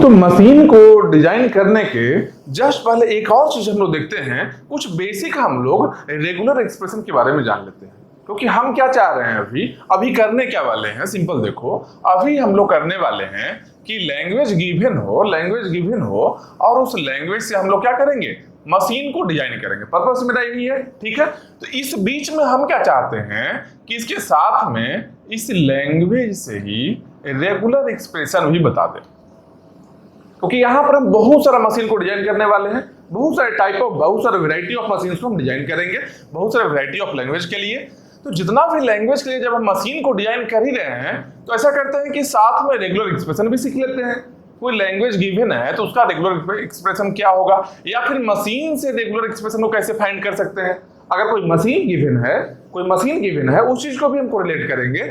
तो मशीन को डिजाइन करने के जस्ट पहले एक और चीज हम लोग देखते हैं, कुछ बेसिक हम लोग रेगुलर एक्सप्रेशन के बारे में जान लेते हैं। क्योंकि हम क्या चाह रहे हैं, अभी करने क्या वाले हैं, सिंपल देखो, अभी हम लोग करने वाले हैं कि लैंग्वेज गिवन हो और उस लैंग्वेज से हम लोग क्या करेंगे, मशीन को डिजाइन करेंगे। पर्पस मेरा यही है, ठीक है। तो इस बीच में हम क्या चाहते हैं कि इसके साथ में इस लैंग्वेज से ही रेगुलर एक्सप्रेशन भी बता दें, क्योंकि यहां पर हम बहुत सारा मशीन को डिजाइन करने वाले हैं, बहुत सारे वैरायटी ऑफ मशीन को हम डिजाइन करेंगे, बहुत सारे वैरायटी ऑफ लैंग्वेज के लिए। तो जितना भी लैंग्वेज के लिए जब हम मशीन को डिजाइन कर ही रहे हैं तो ऐसा करते हैं कि साथ में रेगुलर एक्सप्रेशन भी सीख लेते हैं। कोई लैंग्वेज गिवन है तो उसका रेगुलर एक्सप्रेशन क्या होगा, या फिर मशीन से रेगुलर एक्सप्रेशन को कैसे फाइंड कर सकते हैं। अगर कोई मशीन गिवन है उस चीज को भी हम कोरिलेट करेंगे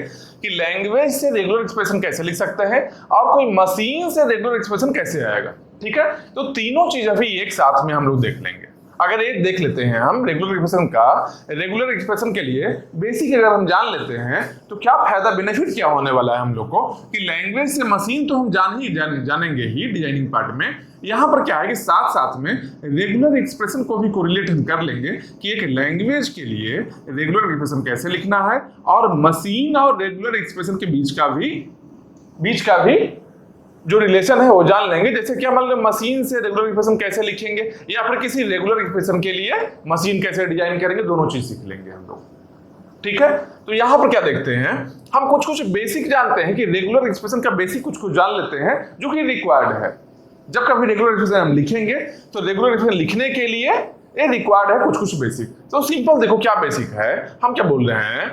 कि लैंग्वेज से रेगुलर एक्सप्रेशन कैसे लिख सकते हैं और कोई मशीन से रेगुलर एक्सप्रेशन कैसे आएगा, ठीक है। तो तीनों चीज अभी एक साथ में हम लोग देख लेंगे। अगर एक देख लेते हैं हम रेगुलर एक्सप्रेशन के लिए बेसिक अगर हम जान लेते हैं तो क्या फायदा, बेनिफिट क्या होने वाला है हम लोग को, कि लैंग्वेज से मशीन तो हम जानेंगे ही डिजाइनिंग पार्ट में। यहाँ पर क्या है कि साथ साथ में रेगुलर एक्सप्रेशन को भी कोरिलेट हम कर लेंगे कि एक लैंग्वेज के लिए रेगुलर एक्सप्रेशन कैसे लिखना है और मशीन और रेगुलर एक्सप्रेशन के बीच का भी जो रिलेशन है वो जान लेंगे। जैसे कि मतलब मशीन से रेगुलर एक्सप्रेशन कैसे लिखेंगे या फिर किसी रेगुलर एक्सप्रेशन के लिए मशीन कैसे डिजाइन करेंगे, दोनों चीज सीख लेंगे हम लोग, ठीक है। तो यहां पर क्या देखते हैं, हम कुछ बेसिक जानते हैं कि रेगुलर एक्सप्रेशन का बेसिक कुछ जान लेते हैं जो कि रिक्वायर्ड है। जब कभी रेगुलर एक्सप्रेशन हम लिखेंगे तो रेगुलर एक्सप्रेशन लिखने के लिए ये रिक्वायर्ड है कुछ बेसिक। तो सिंपल देखो क्या बेसिक है, हम क्या बोल रहे हैं,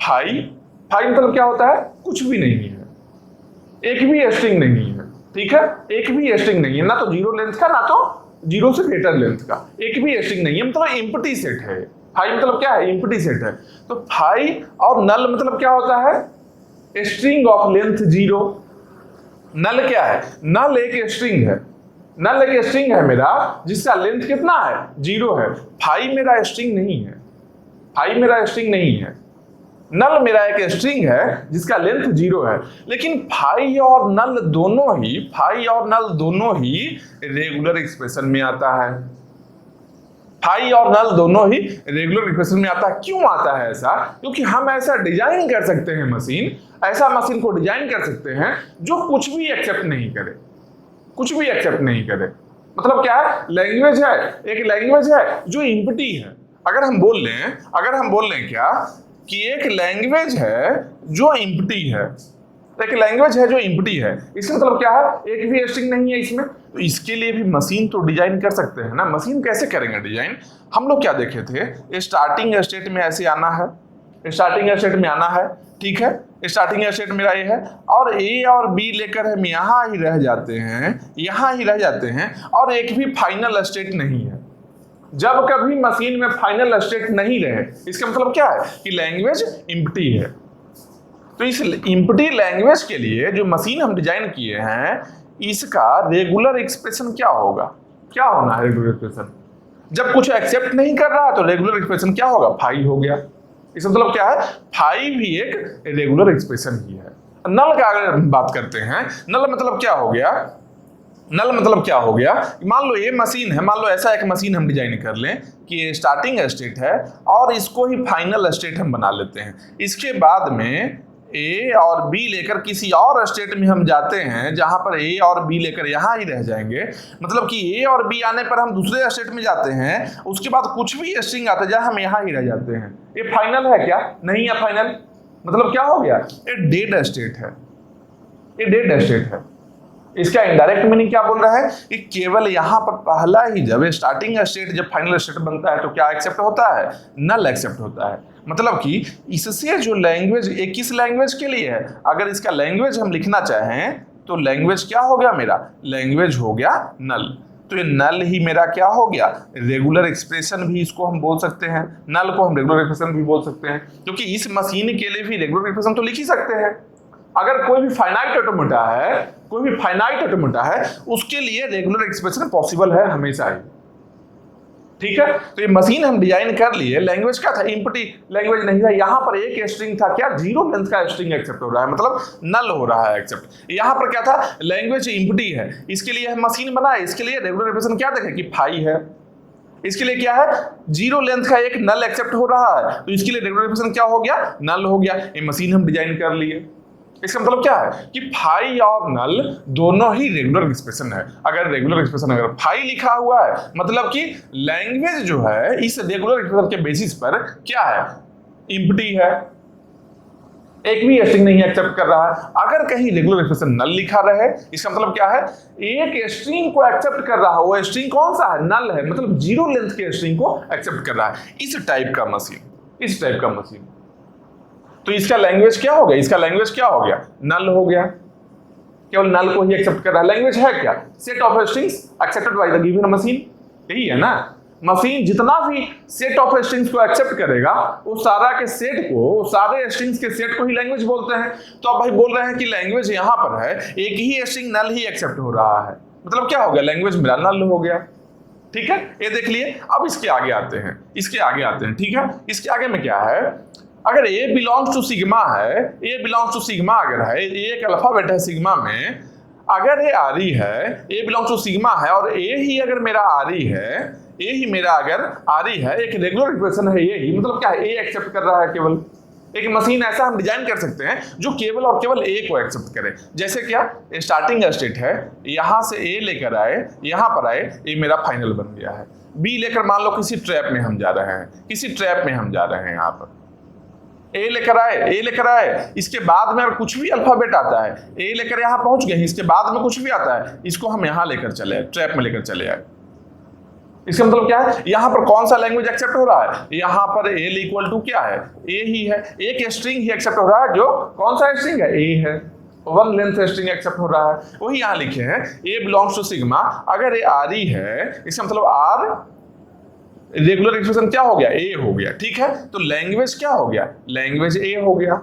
फाई मतलब क्या होता है, कुछ भी नहीं है, एक भी स्ट्रिंग नहीं है, ठीक है। एक भी स्ट्रिंग नहीं है, ना तो जीरो लेंथ का ना तो जीरो से ग्रेटर लेंथ का, एक भी स्ट्रिंग नहीं है, मतलब एम्प्टी सेट है। फाई मतलब क्या है, एम्प्टी सेट है। तो फाई और नल मतलब क्या होता है, स्ट्रिंग ऑफ लेंथ जीरो। नल क्या है, नल एक स्ट्रिंग है मेरा जिसका लेंथ कितना है, जीरो है। फाई मेरा स्ट्रिंग नहीं है, नल मेरा एक स्ट्रिंग है जिसका लेंथ जीरो है। लेकिन फाई और नल दोनों ही रेगुलर एक्सप्रेशन में आता है। क्यों आता है ऐसा, क्योंकि हम ऐसा डिजाइन कर सकते हैं ऐसा मशीन को डिजाइन कर सकते हैं जो कुछ भी एक्सेप्ट नहीं करे। मतलब क्या है, एक लैंग्वेज है जो एम्प्टी है। अगर हम बोल लें क्या कि एक लैंग्वेज है जो एम्प्टी है, इसका मतलब क्या है, एक भी स्ट्रिंग नहीं है इसमें। तो इसके लिए भी मशीन तो डिजाइन कर सकते हैं ना। मशीन कैसे करेंगे डिजाइन, हम लोग क्या देखे थे, स्टार्टिंग स्टेट में ऐसे आना है, ठीक है। स्टार्टिंग स्टेट मेरा ये है और ए और बी लेकर हम यहाँ ही रह जाते हैं और एक भी फाइनल स्टेट नहीं है। जब कभी मशीन में फाइनल स्टेट नहीं रहे, इसका मतलब क्या है कि लैंग्वेज एम्प्टी है। तो इस एम्प्टी लैंग्वेज के लिए जो मशीन हम डिजाइन किए हैं, इसका रेगुलर एक्सप्रेशन क्या होना है रेगुलर एक्सप्रेशन। जब कुछ एक्सेप्ट नहीं कर रहा तो रेगुलर एक्सप्रेशन क्या होगा, फाई हो गया। इसका मतलब क्या है, फाई भी एक रेगुलर एक्सप्रेशन ही है। नल का अगर बात करते हैं, नल मतलब क्या हो गया, मान लो ये मशीन है, मान लो ऐसा एक मशीन हम डिजाइन कर लें कि ये स्टार्टिंग स्टेट है और इसको ही फाइनल स्टेट हम बना लेते हैं। इसके बाद में ए और बी लेकर किसी और स्टेट में हम जाते हैं जहां पर ए और बी लेकर यहां ही रह जाएंगे। मतलब कि ए और बी आने पर हम दूसरे स्टेट में जाते हैं, उसके बाद कुछ भी स्ट्रिंग आता है जहां हम यहां ही रह जाते हैं। ये फाइनल है क्या, नहीं है फाइनल। मतलब क्या हो गया, ये डेड स्टेट है। इसका इनडायरेक्ट मीनिंग क्या बोल रहा है कि केवल यहां पर पहला ही, जब स्टार्टिंग स्टेट जब फाइनल स्टेट बनता है तो क्या एक्सेप्ट होता है, नल एक्सेप्ट होता है। मतलब कि इससे जो लैंग्वेज, एक किस लैंग्वेज के लिए है, अगर इसका लैंग्वेज हम लिखना चाहें तो लैंग्वेज क्या हो गया मेरा, लैंग्वेज हो गया नल। तो ये नल ही मेरा क्या हो गया, रेगुलर एक्सप्रेशन भी इसको हम बोल सकते हैं। नल को हम रेगुलर एक्सप्रेशन भी बोल सकते हैं, क्योंकि इस मशीन के लिए भी रेगुलर एक्सप्रेशन तो लिख ही सकते हैं। अगर कोई भी फाइनाइट ऑटोमेटा है उसके लिए रेगुलर एक्सप्रेशन पॉसिबल है हमेशा ही। ठीक है, तो ये मशीन हम डिजाइन कर लिए। लैंग्वेज क्या था, इम्पटी लैंग्वेज नहीं था। यहां पर एक स्ट्रिंग था क्या, 0 लेंथ का स्ट्रिंग एक्सेप्ट हो रहा है, मतलब नल हो रहा है एक्सेप्ट। यहां पर क्या था, लैंग्वेज इम्पटी है, इसके लिए मशीन बनाए, इसके लिए रेगुलर रिप्रेजेंटेशन क्या देखे कि फाई है, इसके लिए क्या है 0 लेंथ का एक नल एक्सेप्ट हो रहा है, तो इसके लिए रेगुलर रिप्रेजेंटेशन क्या हो गया, नल हो गया। ये मशीन हम डिजाइन कर लिए। इसका मतलब क्या है कि फाई और नल दोनों ही रेगुलर एक्सप्रेशन है। अगर रेगुलर एक्सप्रेशन अगर फाई लिखा हुआ है मतलब कि लैंग्वेज जो है इस रेगुलर एक्सप्रेशन के बेसिस पर क्या है, इम्पटी है, एक भी स्ट्रिंग नहीं एक्सेप्ट कर रहा है। अगर कहीं रेगुलर एक्सप्रेशन नल लिखा रहे इसका मतलब क्या है, एक स्ट्रिंग को एक्सेप्ट कर रहा है, वो स्ट्रिंग कौन सा है, नल है, मतलब 0 लेंथ के स्ट्रिंग को एक्सेप्ट कर रहा है। इस टाइप का मशीन, इस टाइप का मशीन, तो इसका लैंग्वेज क्या हो गया, इसका लैंग्वेज क्या हो गया, नल हो गया, केवल नल को ही एक्सेप्ट कर रहा है। लैंग्वेज है क्या, set of strings accepted by the given machine, यही है ना। मशीन जितना भी सेट ऑफ स्ट्रिंग्स को एक्सेप्ट करेगा वो सारा के सेट को, वो सारे स्ट्रिंग्स के सेट को ही लैंग्वेज बोलते हैं। तो आप भाई बोल रहे हैं कि लैंग्वेज यहां पर है, एक ही स्ट्रिंग नल ही एक्सेप्ट हो रहा है, मतलब क्या हो गया, लैंग्वेज मेरा नल हो गया। ठीक है, ये देख लिए। अब इसके आगे आते हैं, इसके आगे आते हैं। ठीक है, इसके आगे में क्या है, अगर ए बिलोंग्स टू सिग्मा है, ए बिलोंग्स टू सिग्मा अगर है, ए एक अल्फाबेट है सिग्मा में, अगर ए आरी है, ए बिलोंग्स टू सिग्मा है और ए ही अगर मेरा आरी है, ए ही मेरा अगर आरी है, एक रेगुलर इक्वेशन है ये ही, मतलब क्या है, ए एक्सेप्ट कर रहा है केवल। एक मशीन ऐसा हम डिजाइन कर सकते हैं जो केवल और केवल ए को एक्सेप्ट करे। जैसे क्या, स्टार्टिंग स्टेट है, यहां से ए लेकर आए, यहां पर आए, ए मेरा फाइनल बन गया है। बी लेकर मान लो किसी ट्रैप में हम जा रहे हैं, किसी ट्रैप में हम जा रहे हैं, यहां पर ए लेकर आए, ए लेकर आए, इसके बाद में अगर कुछ भी अल्फाबेट आता है, ए लेकर यहां पहुंच गए, इसके बाद में कुछ भी आता है, इसको हम यहां लेकर चले, ट्रैप में लेकर चले आए। इसका मतलब क्या है, यहां पर कौन सा लैंग्वेज एक्सेप्ट हो रहा है, यहां पर एल इक्वल टू क्या है, ए ही है, एक स्ट्रिंग ही एक्सेप्ट हो रहा है, जो कौन सा स्ट्रिंग है, ए है, 1 लेंथ स्ट्रिंग एक्सेप्ट हो रहा है, वही यहां लिखे हैं, ए बिलोंग्स टू सिग्मा। अगर ए आर ई है, इसका मतलब आर रेगुलर एक्सप्रेशन क्या हो गया, ए हो गया। ठीक है, तो लैंग्वेज क्या हो गया, लैंग्वेज ए हो गया,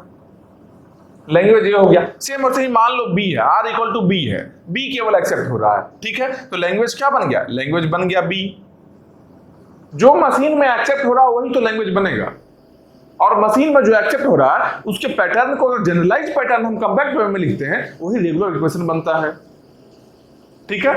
लैंग्वेज ए हो गया। सेम वैसे ही मान लो बी है, आर इक्वल टू बी है, बी केवल एक्सेप्ट हो रहा है। ठीक है, तो लैंग्वेज क्या बन गया, लैंग्वेज बन गया बी। जो मशीन में एक्सेप्ट हो रहा है वही तो लैंग्वेज बनेगा, और मशीन में जो एक्सेप्ट हो रहा है उसके पैटर्न को अगर जनरलाइज पैटर्न हम कॉम्पैक्ट वे में लिखते हैं वही रेगुलर इक्वेशन बनता है। ठीक है,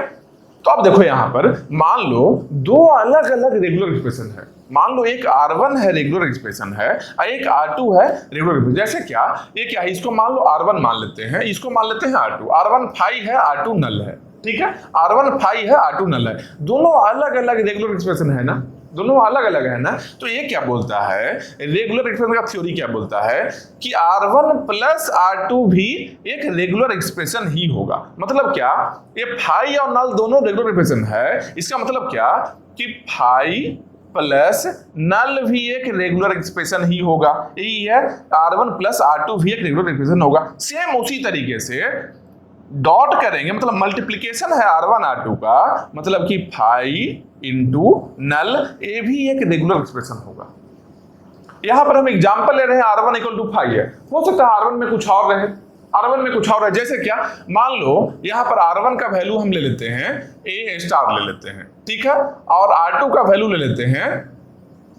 तो अब देखो यहां पर मान लो दो अलग अलग रेगुलर एक्सप्रेशन है, मान लो एक R1 है रेगुलर एक्सप्रेशन है और एक R2 है रेगुलर एक्सप्रेशन। जैसे क्या, ये क्या है, इसको मान लो R1 मान लेते हैं, इसको मान लेते हैं R2। R1 फाई है, R2 नल है। ठीक है, R1 फाई है, R2 नल है, दोनों अलग अलग रेगुलर एक्सप्रेशन है ना, दोनों अलग अलग है ना। तो ये क्या बोलता है, रेगुलर एक्सप्रेशन का थ्योरी क्या बोलता है कि R1 प्लस R2 भी एक रेगुलर एक्सप्रेशन ही होगा। मतलब क्या, ये फाई और नल दोनों रेगुलर एक्सप्रेशन है, इसका मतलब क्या कि फाई प्लस नल भी एक रेगुलर एक्सप्रेशन ही होगा, यही है, R1 प्लस R2 भी एक रेगुलर एक्सप्रेशन होगा। सेम उसी तरीके से डॉट करेंगे, मतलब मल्टीप्लीकेशन है R1 R2 का, मतलब कि फाई इंटू नल, ए भी एक रेगुलर एक्सप्रेशन होगा। यहां पर हम एग्जांपल ले रहे हैं R1 इक्वल टू फाई है, हो सकता है R1 में कुछ और रहे, R1 में कुछ और है। जैसे क्या, मान लो यहां पर R1 का वैल्यू हम ले लेते हैं ए स्टार ले लेते हैं, ठीक है, और R2 का वैल्यू ले लेते हैं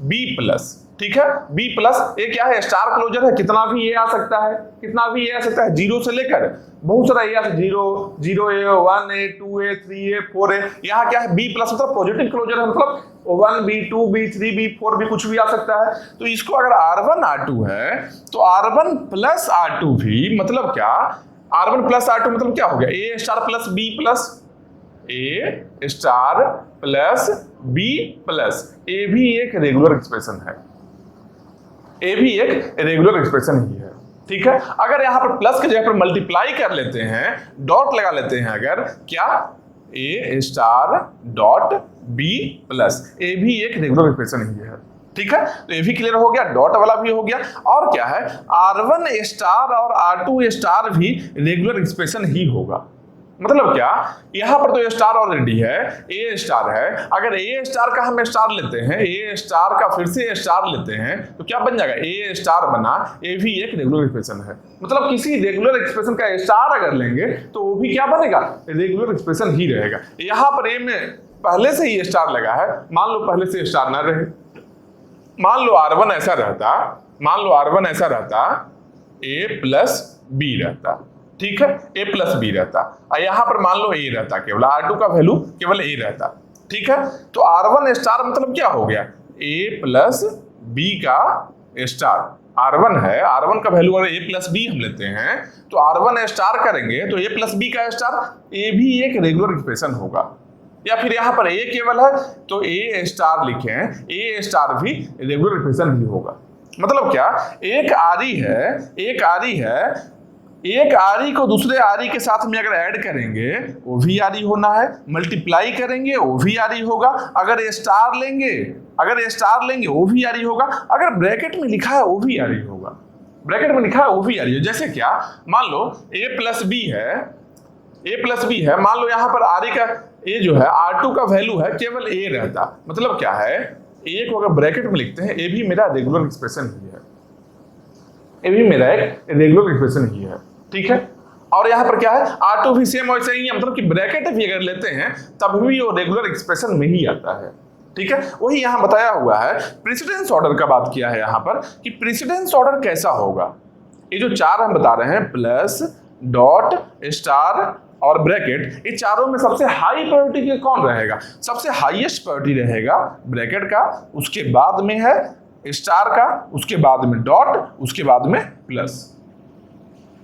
बी प्लस। ठीक है, बी प्लस, ये क्या है, स्टार क्लोजर है, कितना भी ये आ सकता है, कितना भी ये आ सकता है, 0 से लेकर बहुत सारा ये 0 0A 1A 2A 3A 4A। यहाँ क्या है, बी प्लस मतलब पॉजिटिव क्लोजर है, मतलब 1B 2B 3B 4B कुछ भी आ सकता है। तो इसको अगर R1 R2 है तो R1 प्लस R2 भी मतलब क्या, R1 प्लस R2 मतलब क्या हो गया, A star plus B plus A star plus B plus, A भी एक रेगुलर एक्सप्रेशन है, ए भी एक रेगुलर एक्सप्रेशन ही है। ठीक है, अगर यहां पर प्लस के जगह पर मल्टीप्लाई कर लेते हैं, डॉट लगा लेते हैं, अगर क्या, ए star dot B plus, A भी एक रेगुलर एक्सप्रेशन ही है। ठीक है, तो ये भी क्लियर हो गया, डॉट वाला भी हो गया। और क्या है, R1 स्टार और R2 स्टार भी रेगुलर एक्सप्रेशन ही होगा। मतलब क्या, यहां पर तो ए स्टार ऑलरेडी है, ए स्टार है, अगर ए स्टार का हम स्टार लेते हैं, ए स्टार का फिर से स्टार लेते हैं, तो क्या बन जाएगा, ए स्टार बना, ए भी एक रेगुलर एक्सप्रेशन है। मतलब किसी रेगुलर एक्सप्रेशन का स्टार अगर लेंगे तो वो भी क्या बनेगा, रेगुलर एक्सप्रेशन ही रहेगा। यहां पर ए में पहले से ही स्टार लगा है, मान लो पहले से स्टार ना रहे, मान लो R1 ऐसा रहता, मान लो R1 ऐसा रहता, A प्लस B रहता, ठीक है, A प्लस B रहता, और यहां पर मान लो A रहता, केवल R2 का वैल्यू केवल A रहता, ठीक है। तो R1 स्टार मतलब क्या हो गया, A प्लस B का स्टार, R1 है, R1 का वैल्यू अगर A प्लस B हम लेते हैं तो R1 स्टार करेंगे तो A प्लस B का स्टार, A भी एक रेगुलर एक्सप्रेशन होगा, या फिर यहां पर A केवल है तो A स्टार लिखें, A स्टार भी रेगुलर एक्सप्रेशन ही होगा। मतलब क्या, एक आरी है, एक आरी है, एक आरी को दूसरे आरी के साथ में अगर ऐड करेंगे वो भी आरी होना है, मल्टीप्लाई करेंगे वो भी आरी होगा, अगर स्टार लेंगे, अगर स्टार लेंगे वो भी आरी होगा, अगर ब्रैकेट में लिखा है वो भी आरी होगा, ब्रैकेट में लिखा है वो भी आरी है। जैसे क्या, मान लो A प्लस बी है, A प्लस बी है, मान लो यहाँ पर आरी का A जो है R2 का वैल्यू है केवल A रहता, मतलब क्या है, A को अगर ब्रैकेट में लिखते हैं A भी मेरा रेगुलर एक्सप्रेशन ही है, A भी मेरा एक रेगुलर एक्सप्रेशन ही है, ठीक है। और यहाँ पर क्या है, R2 भी सेम वैसे ही है, मतलब कि ब्रैकेट भी अगर लेते हैं तब भी वो रेगुलर एक्सप्रेशन में ही आता है, ठीक है। वही यहाँ बताया हुआ है, प्रेसिडेंस ऑर्डर का बात किया है यहाँ पर कि प्रेसिडेंस ऑर्डर कैसा होगा। ये जो चार हम बता रहे हैं, प्लस, डॉट, स्टार और ब्रैकेट, ये चारों में सबसे हाई प्रायोरिटी के कौन रहेगा, सबसे हाईएस्ट प्रायोरिटी रहेगा ब्रैकेट का, उसके बाद में है स्टार का, उसके बाद में डॉट, उसके बाद में प्लस,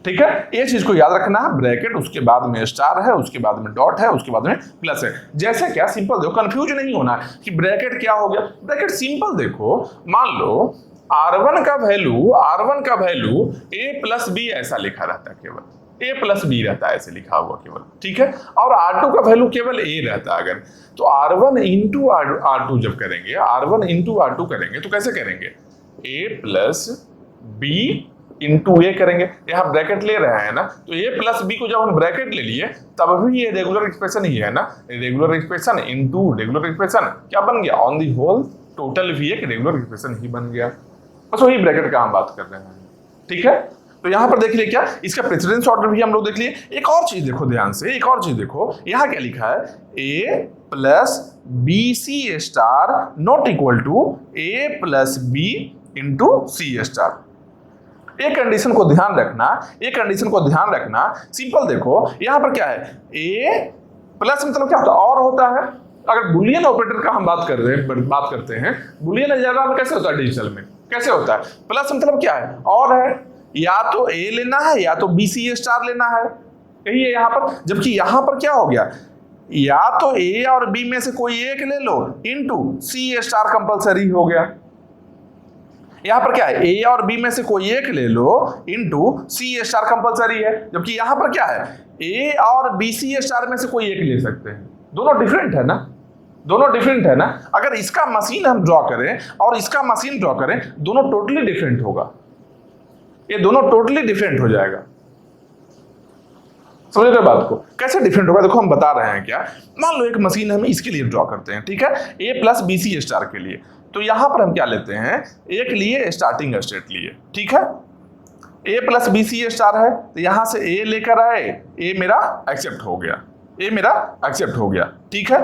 ठीक है। ये चीज को याद रखना है, ब्रैकेट उसके बाद में स्टार है, उसके बाद में डॉट है, उसके बाद में प्लस है। जैसे क्या, सिंपल देखो, कंफ्यूज नहीं होना कि ब्रैकेट क्या हो गया, ब्रैकेट सिंपल देखो, मान लो R1 का वैल्यू A प्लस बी ऐसा लिखा रहता है, केवल A प्लस बी रहता है, ऐसे लिखा हुआ केवल, ठीक है। और R2 का वैल्यू केवल A रहता है, अगर तो R1 इंटू R2 जब करेंगे, R1 इंटू R2 करेंगे तो कैसे करेंगे, A प्लस बी इंटू ए करेंगे, यहाँ ब्रैकेट ले रहे हैं ना, तो A प्लस बी को जब हम ब्रैकेट ले लिए तब भी ये रेगुलर एक्सप्रेशन ही है ना, regular expression into regular expression क्या बन गया, ऑन दी होल टोटल भी एक रेगुलर एक्सप्रेशन ही बन गया, बस वही ब्रैकेट का हम बात कर रहे हैं, ठीक है। तो यहाँ पर देख लिए क्या, इसका प्रेसिडेंस ऑर्डर भी हम लोग देख लिए। एक और चीज देखो ध्यान से, एक और चीज देखो, यहाँ क्या लिखा है, A plus B C star not equal to A plus B into C star. एक कंडीशन को ध्यान रखना, एक कंडीशन को ध्यान रखना, सिंपल देखो, यहाँ पर क्या है, A प्लस मतलब क्या होता है, और होता है। अगर बुलियन ऑपरेटर का हम बात करते हैं, बुलियन अलजेब्रा में कैसे होता है, डिजिटल में कैसे होता है, प्लस मतलब क्या है, और है, या तो A लेना है या तो B C स्टार लेना है, यही है यहाँ पर। जबकि यहाँ पर क्या हो गया, या तो A और B में से कोई एक ले लो इनटू C स्टार कंपलसरी हो गया, यहाँ पर क्या है, A और B में से कोई एक ले लो इनटू C स्टार कंपलसरी है। जबकि यहाँ पर क्या है, A और B C स्टार में से कोई एक ले सकते हैं, दोनों डिफरेंट है ना, दोनों डिफरेंट है ना। अगर इसका मशीन हम ड्रॉ करें और इसका मशीन ड्रॉ करें, दोनों टोटली डिफरेंट होगा, ये दोनों टोटली डिफरेंट हो जाएगा, समझ रहे बात को, कैसे डिफरेंट होगा देखो हम बता रहे हैं क्या। मान लो एक मशीन हम इसके लिए ड्रॉ करते हैं, ठीक है, A plus B C star के लिए, तो यहां पर हम क्या लेते हैं, एक लिए स्टार्टिंग स्टेट लिए, ठीक है, A plus B C star है, तो यहां से A लेकर आए, A मेरा एक्सेप्ट हो गया, A मेरा एक्सेप्ट हो गया, ठीक है।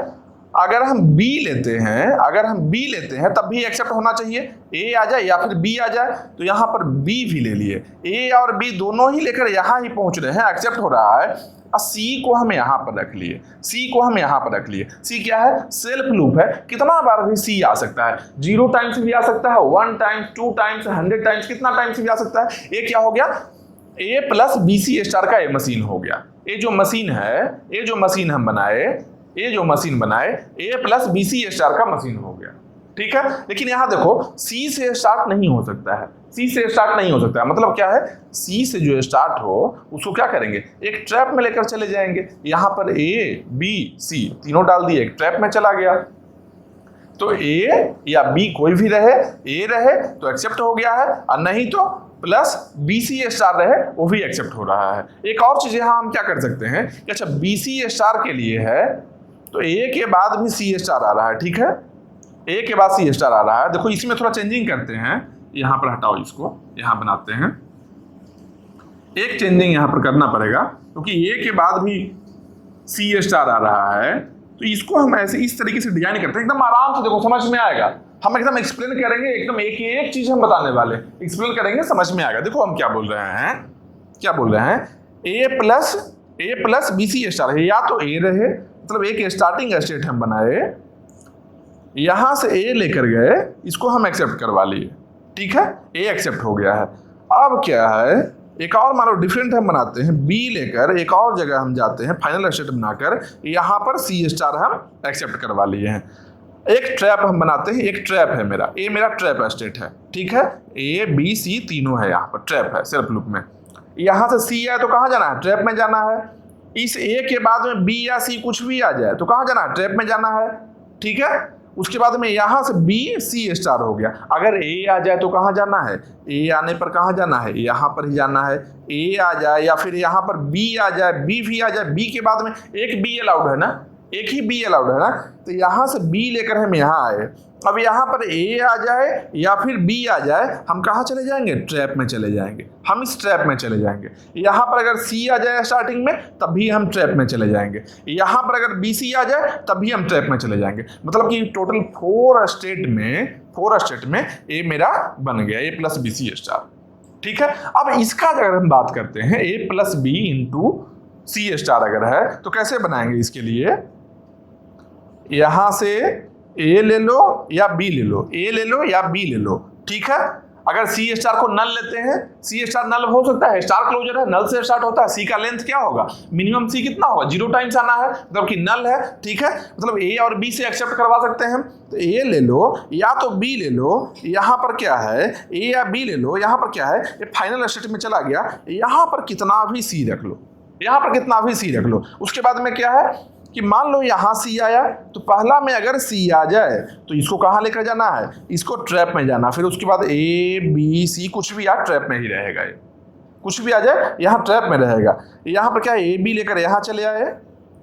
अगर हम B लेते हैं, अगर हम B लेते हैं तब भी एक्सेप्ट होना चाहिए, A आ जाए या फिर B आ जाए, तो यहाँ पर B भी ले लिए, A और B दोनों ही लेकर यहाँ ही पहुंच रहे हैं, एक्सेप्ट हो रहा है। और C को हम यहाँ पर रख लिए, C को हम यहाँ पर रख लिए, C क्या है, सेल्फ लूप है, कितना बार भी C आ सकता है, 0 टाइम्स भी आ सकता है, 1 टाइम्स, 2 टाइम्स, 100 टाइम्स, कितना टाइम्स भी आ सकता है। ये क्या हो गया, A plus B C star का ए मशीन हो गया। ये जो मशीन है, ये जो मशीन हम बनाए, ये जो मशीन बनाए, A plus B C star का मशीन हो गया, ठीक है। लेकिन यहां देखो C से स्टार्ट नहीं हो सकता है, C से स्टार्ट नहीं हो सकता है, मतलब क्या है, C से जो स्टार्ट हो उसको क्या करेंगे, एक ट्रैप में लेकर चले जाएंगे। यहां पर A B C तीनों डाल दिए, एक ट्रैप में चला गया, तो A या B कोई भी रहे, A रहे तो एक्सेप्ट हो गया है, और नहीं तो प्लस बी सी स्टार रहे वो भी एक्सेप्ट हो रहा है। एक और चीज यहां हम क्या कर सकते हैं कि अच्छा बी सी स्टार के लिए है तो A के बाद भी C स्टार आ रहा है, ठीक है, A के बाद C स्टार आ रहा है। देखो इसमें थोड़ा चेंजिंग करते हैं, यहाँ पर हटाओ इसको, यहाँ बनाते हैं, एक चेंजिंग यहाँ पर करना पड़ेगा, क्योंकि A के बाद भी C स्टार आ रहा है, तो इसको हम ऐसे इस तरीके से डिजाइन करते हैं, एकदम आराम से, देखो समझ में आएगा। हम एकदम एक्सप्लेन करेंगे, एकदम एक एक चीज हम बताने वाले, एक्सप्लेन करेंगे, समझ में आएगा। देखो हम क्या बोल रहे हैं, क्या बोल रहे हैं, ए प्लस बी सी स्टार है, या तो ए रहे, मतलब एक स्टार्टिंग स्टेट हम बनाए, यहां से ए लेकर गए, इसको हम एक्सेप्ट करवा लिए, ठीक है, ए एक्सेप्ट हो गया है। अब क्या है, एक और मान लो डिफरेंट हम बनाते हैं, बी लेकर एक और जगह हम जाते हैं, फाइनल स्टेट बनाकर यहां पर सी स्टार हम एक्सेप्ट करवा लिए हैं। एक ट्रैप हम बनाते हैं, एक ट्रैप है मेरा, ए मेरा ट्रैप स्टेट है, ठीक है, ए बी सी तीनों है, यहाँ पर ट्रैप है सेल्फ लूप में। यहां से सी आए तो कहाँ जाना है, ट्रैप में जाना है। इस ए के बाद में बी या सी कुछ भी आ जाए तो कहाँ जाना है, ट्रैप में जाना है, ठीक है। उसके बाद में यहां से बी सी स्टार हो गया, अगर ए आ जाए तो कहाँ जाना है, ए आने पर कहाँ जाना है, यहाँ पर ही जाना है। ए आ जाए या फिर यहाँ पर बी आ जाए, बी भी आ जाए, बी के बाद में एक बी अलाउड है ना, एक ही बी अलाउड है ना, तो यहां से बी लेकर हम यहाँ आए। अब यहाँ पर ए आ जाए या फिर बी आ जाए, हम कहाँ चले जाएंगे, ट्रैप में चले जाएंगे, हम इस ट्रैप में चले जाएंगे। यहाँ पर अगर सी आ जाए स्टार्टिंग में तब भी हम ट्रैप में चले जाएंगे, यहाँ पर अगर बी सी आ जाए तब भी हम ट्रैप में चले जाएंगे। मतलब कि टोटल 4 स्टेट में ए मेरा बन गया, ए प्लस बी सी स्टार, ठीक है। अब इसका अगर हम बात करते हैं, ए plus B into C star अगर है तो कैसे बनाएंगे, इसके लिए यहां से ए ले लो या बी ले लो, ए ले लो या बी ले लो, ठीक है। अगर सी स्टार को नल लेते हैं, सी स्टार नल हो सकता है, स्टार क्लोजर है, नल से स्टार्ट होता है, सी का लेंथ क्या होगा, मिनिमम सी कितना होगा, 0 टाइम्स आना है, मतलब कि नल है, ठीक है। मतलब ए और बी से एक्सेप्ट करवा सकते हैं हम, तो ए ले लो या तो बी ले लो, यहाँ पर क्या है, ए या बी ले लो, यहाँ पर क्या है, ये फाइनल स्टेट में चला गया, यहाँ पर कितना भी सी रख लो, यहाँ पर कितना भी सी रख लो। उसके बाद में क्या है कि मान लो यहां सी आया, तो पहला में अगर सी आ जाए तो इसको कहां लेकर जाना है, इसको ट्रैप में जाना, फिर उसके बाद ए बी सी कुछ भी यार ट्रैप में ही रहेगा, ये कुछ भी आ जाए यहाँ ट्रैप में रहेगा। यहाँ पर क्या है, ए बी लेकर यहाँ चले आए,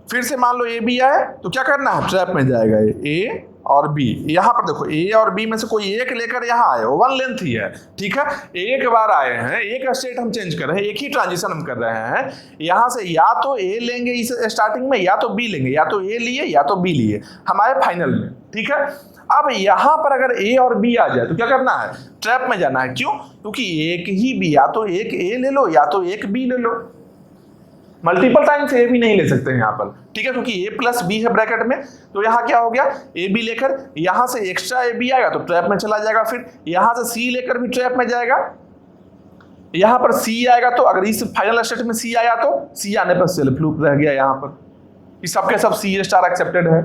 फिर से मान लो ए बी आए तो क्या करना है, ट्रैप में जाएगा ए और बी। यहाँ पर देखो ए और बी में से कोई एक लेकर यहाँ आए, वन लेंथ ही है, ठीक है। एक बार आए हैं, एक स्टेट हम चेंज कर रहे हैं, एक ही ट्रांजिशन हम कर रहे हैं। यहाँ से या तो ए लेंगे इस स्टार्टिंग में, या तो बी लेंगे, या तो ए लिए या तो बी लिए, हम आए फाइनल में, ठीक है। अब यहाँ पर अगर ए और बी आ जाए तो क्या करना है, ट्रैप में जाना है। क्यों, क्योंकि एक ही बी, या तो एक ए ले लो या तो एक बी ले लो, मल्टीपल टाइम्स ए भी नहीं ले सकते हैं यहाँ पर, ठीक है, क्योंकि ए प्लस बी है ब्रैकेट में। तो यहाँ क्या हो गया, ए बी लेकर यहाँ से एक्स्ट्रा ए बी आएगा तो ट्रैप में चला जाएगा, फिर यहाँ से सी लेकर भी ट्रैप में जाएगा, यहाँ पर सी आएगा तो अगर इस फाइनल स्टेट में सी आया तो सी आने पर सेल्फ लूप रह गया, यहाँ पर ये सबके सब सी स्टार एक्सेप्टेड है।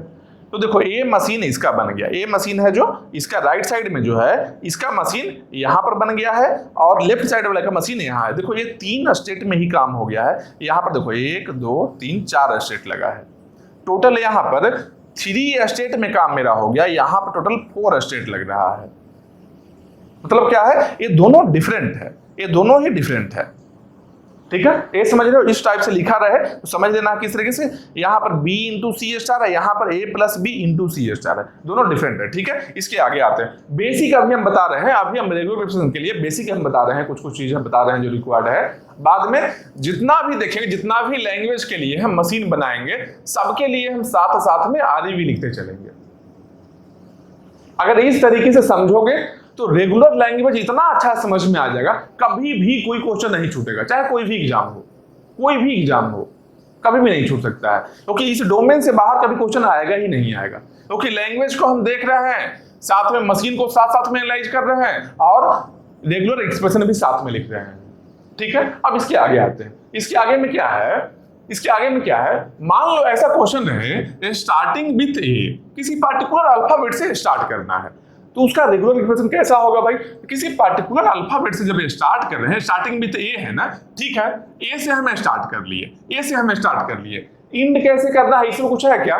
तो देखो ए मशीन इसका बन गया, ए मशीन है जो इसका राइट साइड में जो है इसका मशीन यहाँ पर बन गया है, और लेफ्ट साइड वाला का मशीन यहाँ है। देखो ये 3 स्टेट में ही काम हो गया है। यहाँ पर देखो 1 2 3 4 स्टेट लगा है, टोटल यहाँ पर 3 स्टेट में काम मेरा हो गया, यहाँ पर टोटल 4 स्टेट लग रहा है। मतलब क्या है, ये दोनों डिफरेंट है, ये दोनों ही डिफरेंट है, ठीक है। ये समझ रहे हो, इस टाइप से लिखा रहे तो समझ लेना किस तरीके से, यहाँ पर b इंटू सी स्टार है, यहाँ पर a plus B into C star है, दोनों डिफरेंट है, ठीक है। इसके आगे आते हैं, बेसिक अभी हम बता रहे हैं, अभी हम रेगुलर रिप्रेजेंटेशन के लिए बेसिक हम बता रहे हैं, कुछ चीजें बता रहे हैं जो रिक्वायर्ड है। बाद में जितना भी देखेंगे, जितना भी लैंग्वेज के लिए हम मशीन बनाएंगे, सबके लिए हम साथ साथ में आरई भी लिखते चलेंगे। अगर इस तरीके से समझोगे तो रेगुलर लैंग्वेज इतना अच्छा समझ में आ जाएगा, कभी भी कोई क्वेश्चन नहीं छूटेगा, चाहे कोई भी एग्जाम हो, कोई भी एग्जाम हो, कभी भी नहीं छूट सकता है, क्योंकि इस डोमेन से बाहर कभी क्वेश्चन आएगा ही नहीं आएगा। क्योंकि लैंग्वेज को हम देख रहे हैं, साथ में मशीन को साथ साथ में एनालाइज कर रहे हैं, और रेगुलर एक्सप्रेशन भी साथ में लिख रहे हैं, ठीक है। अब इसके आगे आते हैं, इसके आगे में क्या है, इसके आगे में क्या है, मान लो ऐसा क्वेश्चन है, स्टार्टिंग विथ ए, किसी पार्टिकुलर अल्फाबेट से स्टार्ट करना है, तो उसका रेगुलर एक्सप्रेशन कैसा होगा भाई, किसी पार्टिकुलर अल्फाबेट से जब स्टार्ट कर रहे हैं, स्टार्टिंग विथ ए है ना, ठीक है, ए से हमें स्टार्ट कर लिए, ए से हमें स्टार्ट कर लिए, इंड कैसे करना है इसमें कुछ है क्या,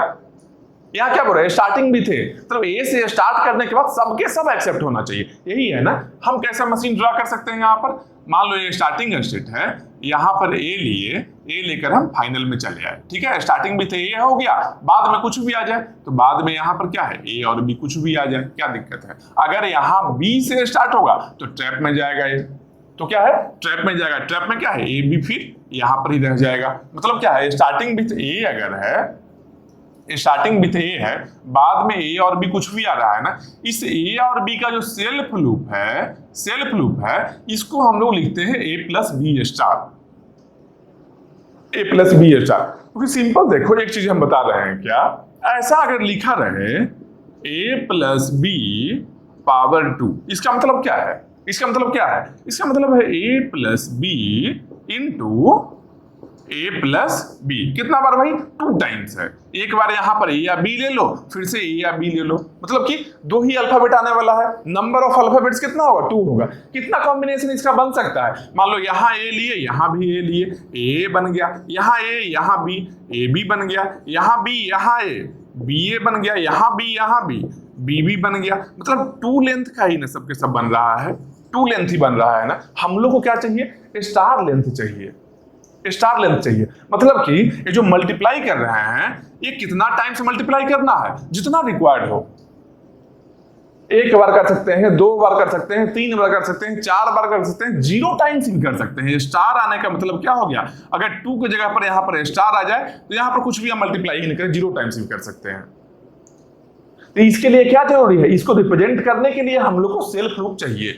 यहाँ क्या बोल रहे हैं, स्टार्टिंग भी थे, मतलब ए से स्टार्ट करने के बाद सबके सब एक्सेप्ट होना चाहिए, यही है ना। हम कैसा मशीन ड्रा कर सकते हैं, यहाँ पर मान लो ये स्टार्टिंग स्टेट है, यहाँ पर ए लिए, ए लेकर हम फाइनल में चले आए, ठीक है। स्टार्टिंग भी थे, ए हो गया, बाद में कुछ भी आ जाए तो बाद में यहाँ पर क्या है, ए और बी कुछ भी आ जाए, क्या दिक्कत है। अगर यहाँ बी से स्टार्ट होगा तो ट्रैप में जाएगा ये, तो क्या है, ट्रैप में जाएगा, ट्रैप में क्या है, ए बी फिर यहाँ पर ही रह जाएगा। मतलब क्या है, स्टार्टिंग विथ ए अगर है स्टार्टिंग विथ ए है, बाद में ए और बी कुछ भी आ रहा है ना, इस ए और बी का जो सेल्फ लूप है, इसको हम लोग लिखते हैं ए प्लस बी स्टार, ए प्लस बी स्टार। क्योंकि सिंपल देखो, एक चीज हम बता रहे हैं, क्या ऐसा अगर लिखा रहे ए प्लस बी पावर 2, इसका मतलब क्या है? इसका मतलब है ए प्लस बी इंटू ए प्लस बी। कितना बार भाई? 2 टाइम्स है। एक बार यहां पर ए या बी ले लो, फिर से ए या बी ले लो, मतलब कि 2 ही अल्फाबेट आने वाला है। नंबर ऑफ अल्फाबेट्स कितना होगा? 2 होगा। कितना कॉम्बिनेशन इसका बन सकता है? मान लो यहां ए लिए, यहां भी ए लिए, ए बन गया, यहां ए यहां बी, ए बी बन गया, यहां बी यहां ए, बी ए बन गया, यहां बी बी बन गया। मतलब 2 लेंथ का ही ना सबके सब बन रहा है, 2 लेंथ ही बन रहा है ना। हम लोग को क्या चाहिए? स्टार लेंथ चाहिए, स्टार लेंथ चाहिए। मतलब कि ये जो मल्टीप्लाई कर रहे हैं, ये कितना टाइम से मल्टीप्लाई करना है? जितना रिक्वायर्ड हो। 1 बार कर सकते हैं, 2 बार कर सकते हैं, 3 बार कर सकते हैं, 4 बार कर सकते हैं, 0 टाइम्स भी कर सकते हैं। स्टार आने का मतलब क्या हो गया? अगर 2 की जगह पर यहां पर स्टार आ जाए तो यहां पर कुछ भी हम मल्टीप्लाई ही नहीं करें, 0 टाइम्स भी कर सकते हैं। तो इसके लिए क्या जरूरी है? इसको रिप्रेजेंट करने के लिए हम लोग को सेल्फ लूप चाहिए।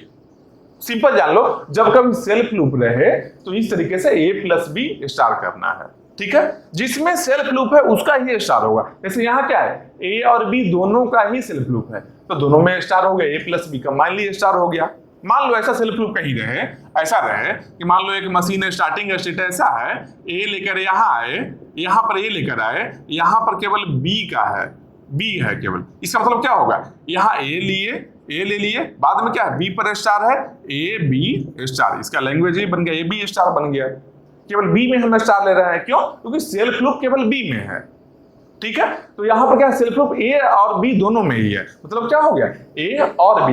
सिंपल जान लो, जब कभी सेल्फ लूप रहे तो इस तरीके से ए प्लस बी स्टार करना है, ठीक है। जिसमें सेल्फ लूप है उसका ही स्टार होगा। जैसे यहाँ क्या है? ए और बी दोनों का ही सेल्फ लूप है, तो दोनों में स्टार हो गया। ए प्लस बी कंबाइनली स्टार हो गया। मान लो ऐसा सेल्फ लूप कहीं रहे, ऐसा रहे कि मान लो एक मशीन स्टार्टिंग स्टेट ऐसा है, ए लेकर यहाँ आए, यहाँ पर ए लेकर आए, यहाँ पर केवल बी का है, बी है केवल। इसका मतलब क्या होगा? यहाँ ए लिए, ए ले लिए, बाद में क्या है? बी पर स्टार है, ए बी स्टार। इसका लैंग्वेज ही बन गया, ए बी स्टार बन गया। केवल बी में हम स्टार ले रहे हैं, क्यों? क्योंकि सेल्फ लूप केवल बी में है, ठीक है। तो यहां पर क्या है? सेल्फ लूप ए और बी दोनों में ही है। मतलब क्या हो गया? ए और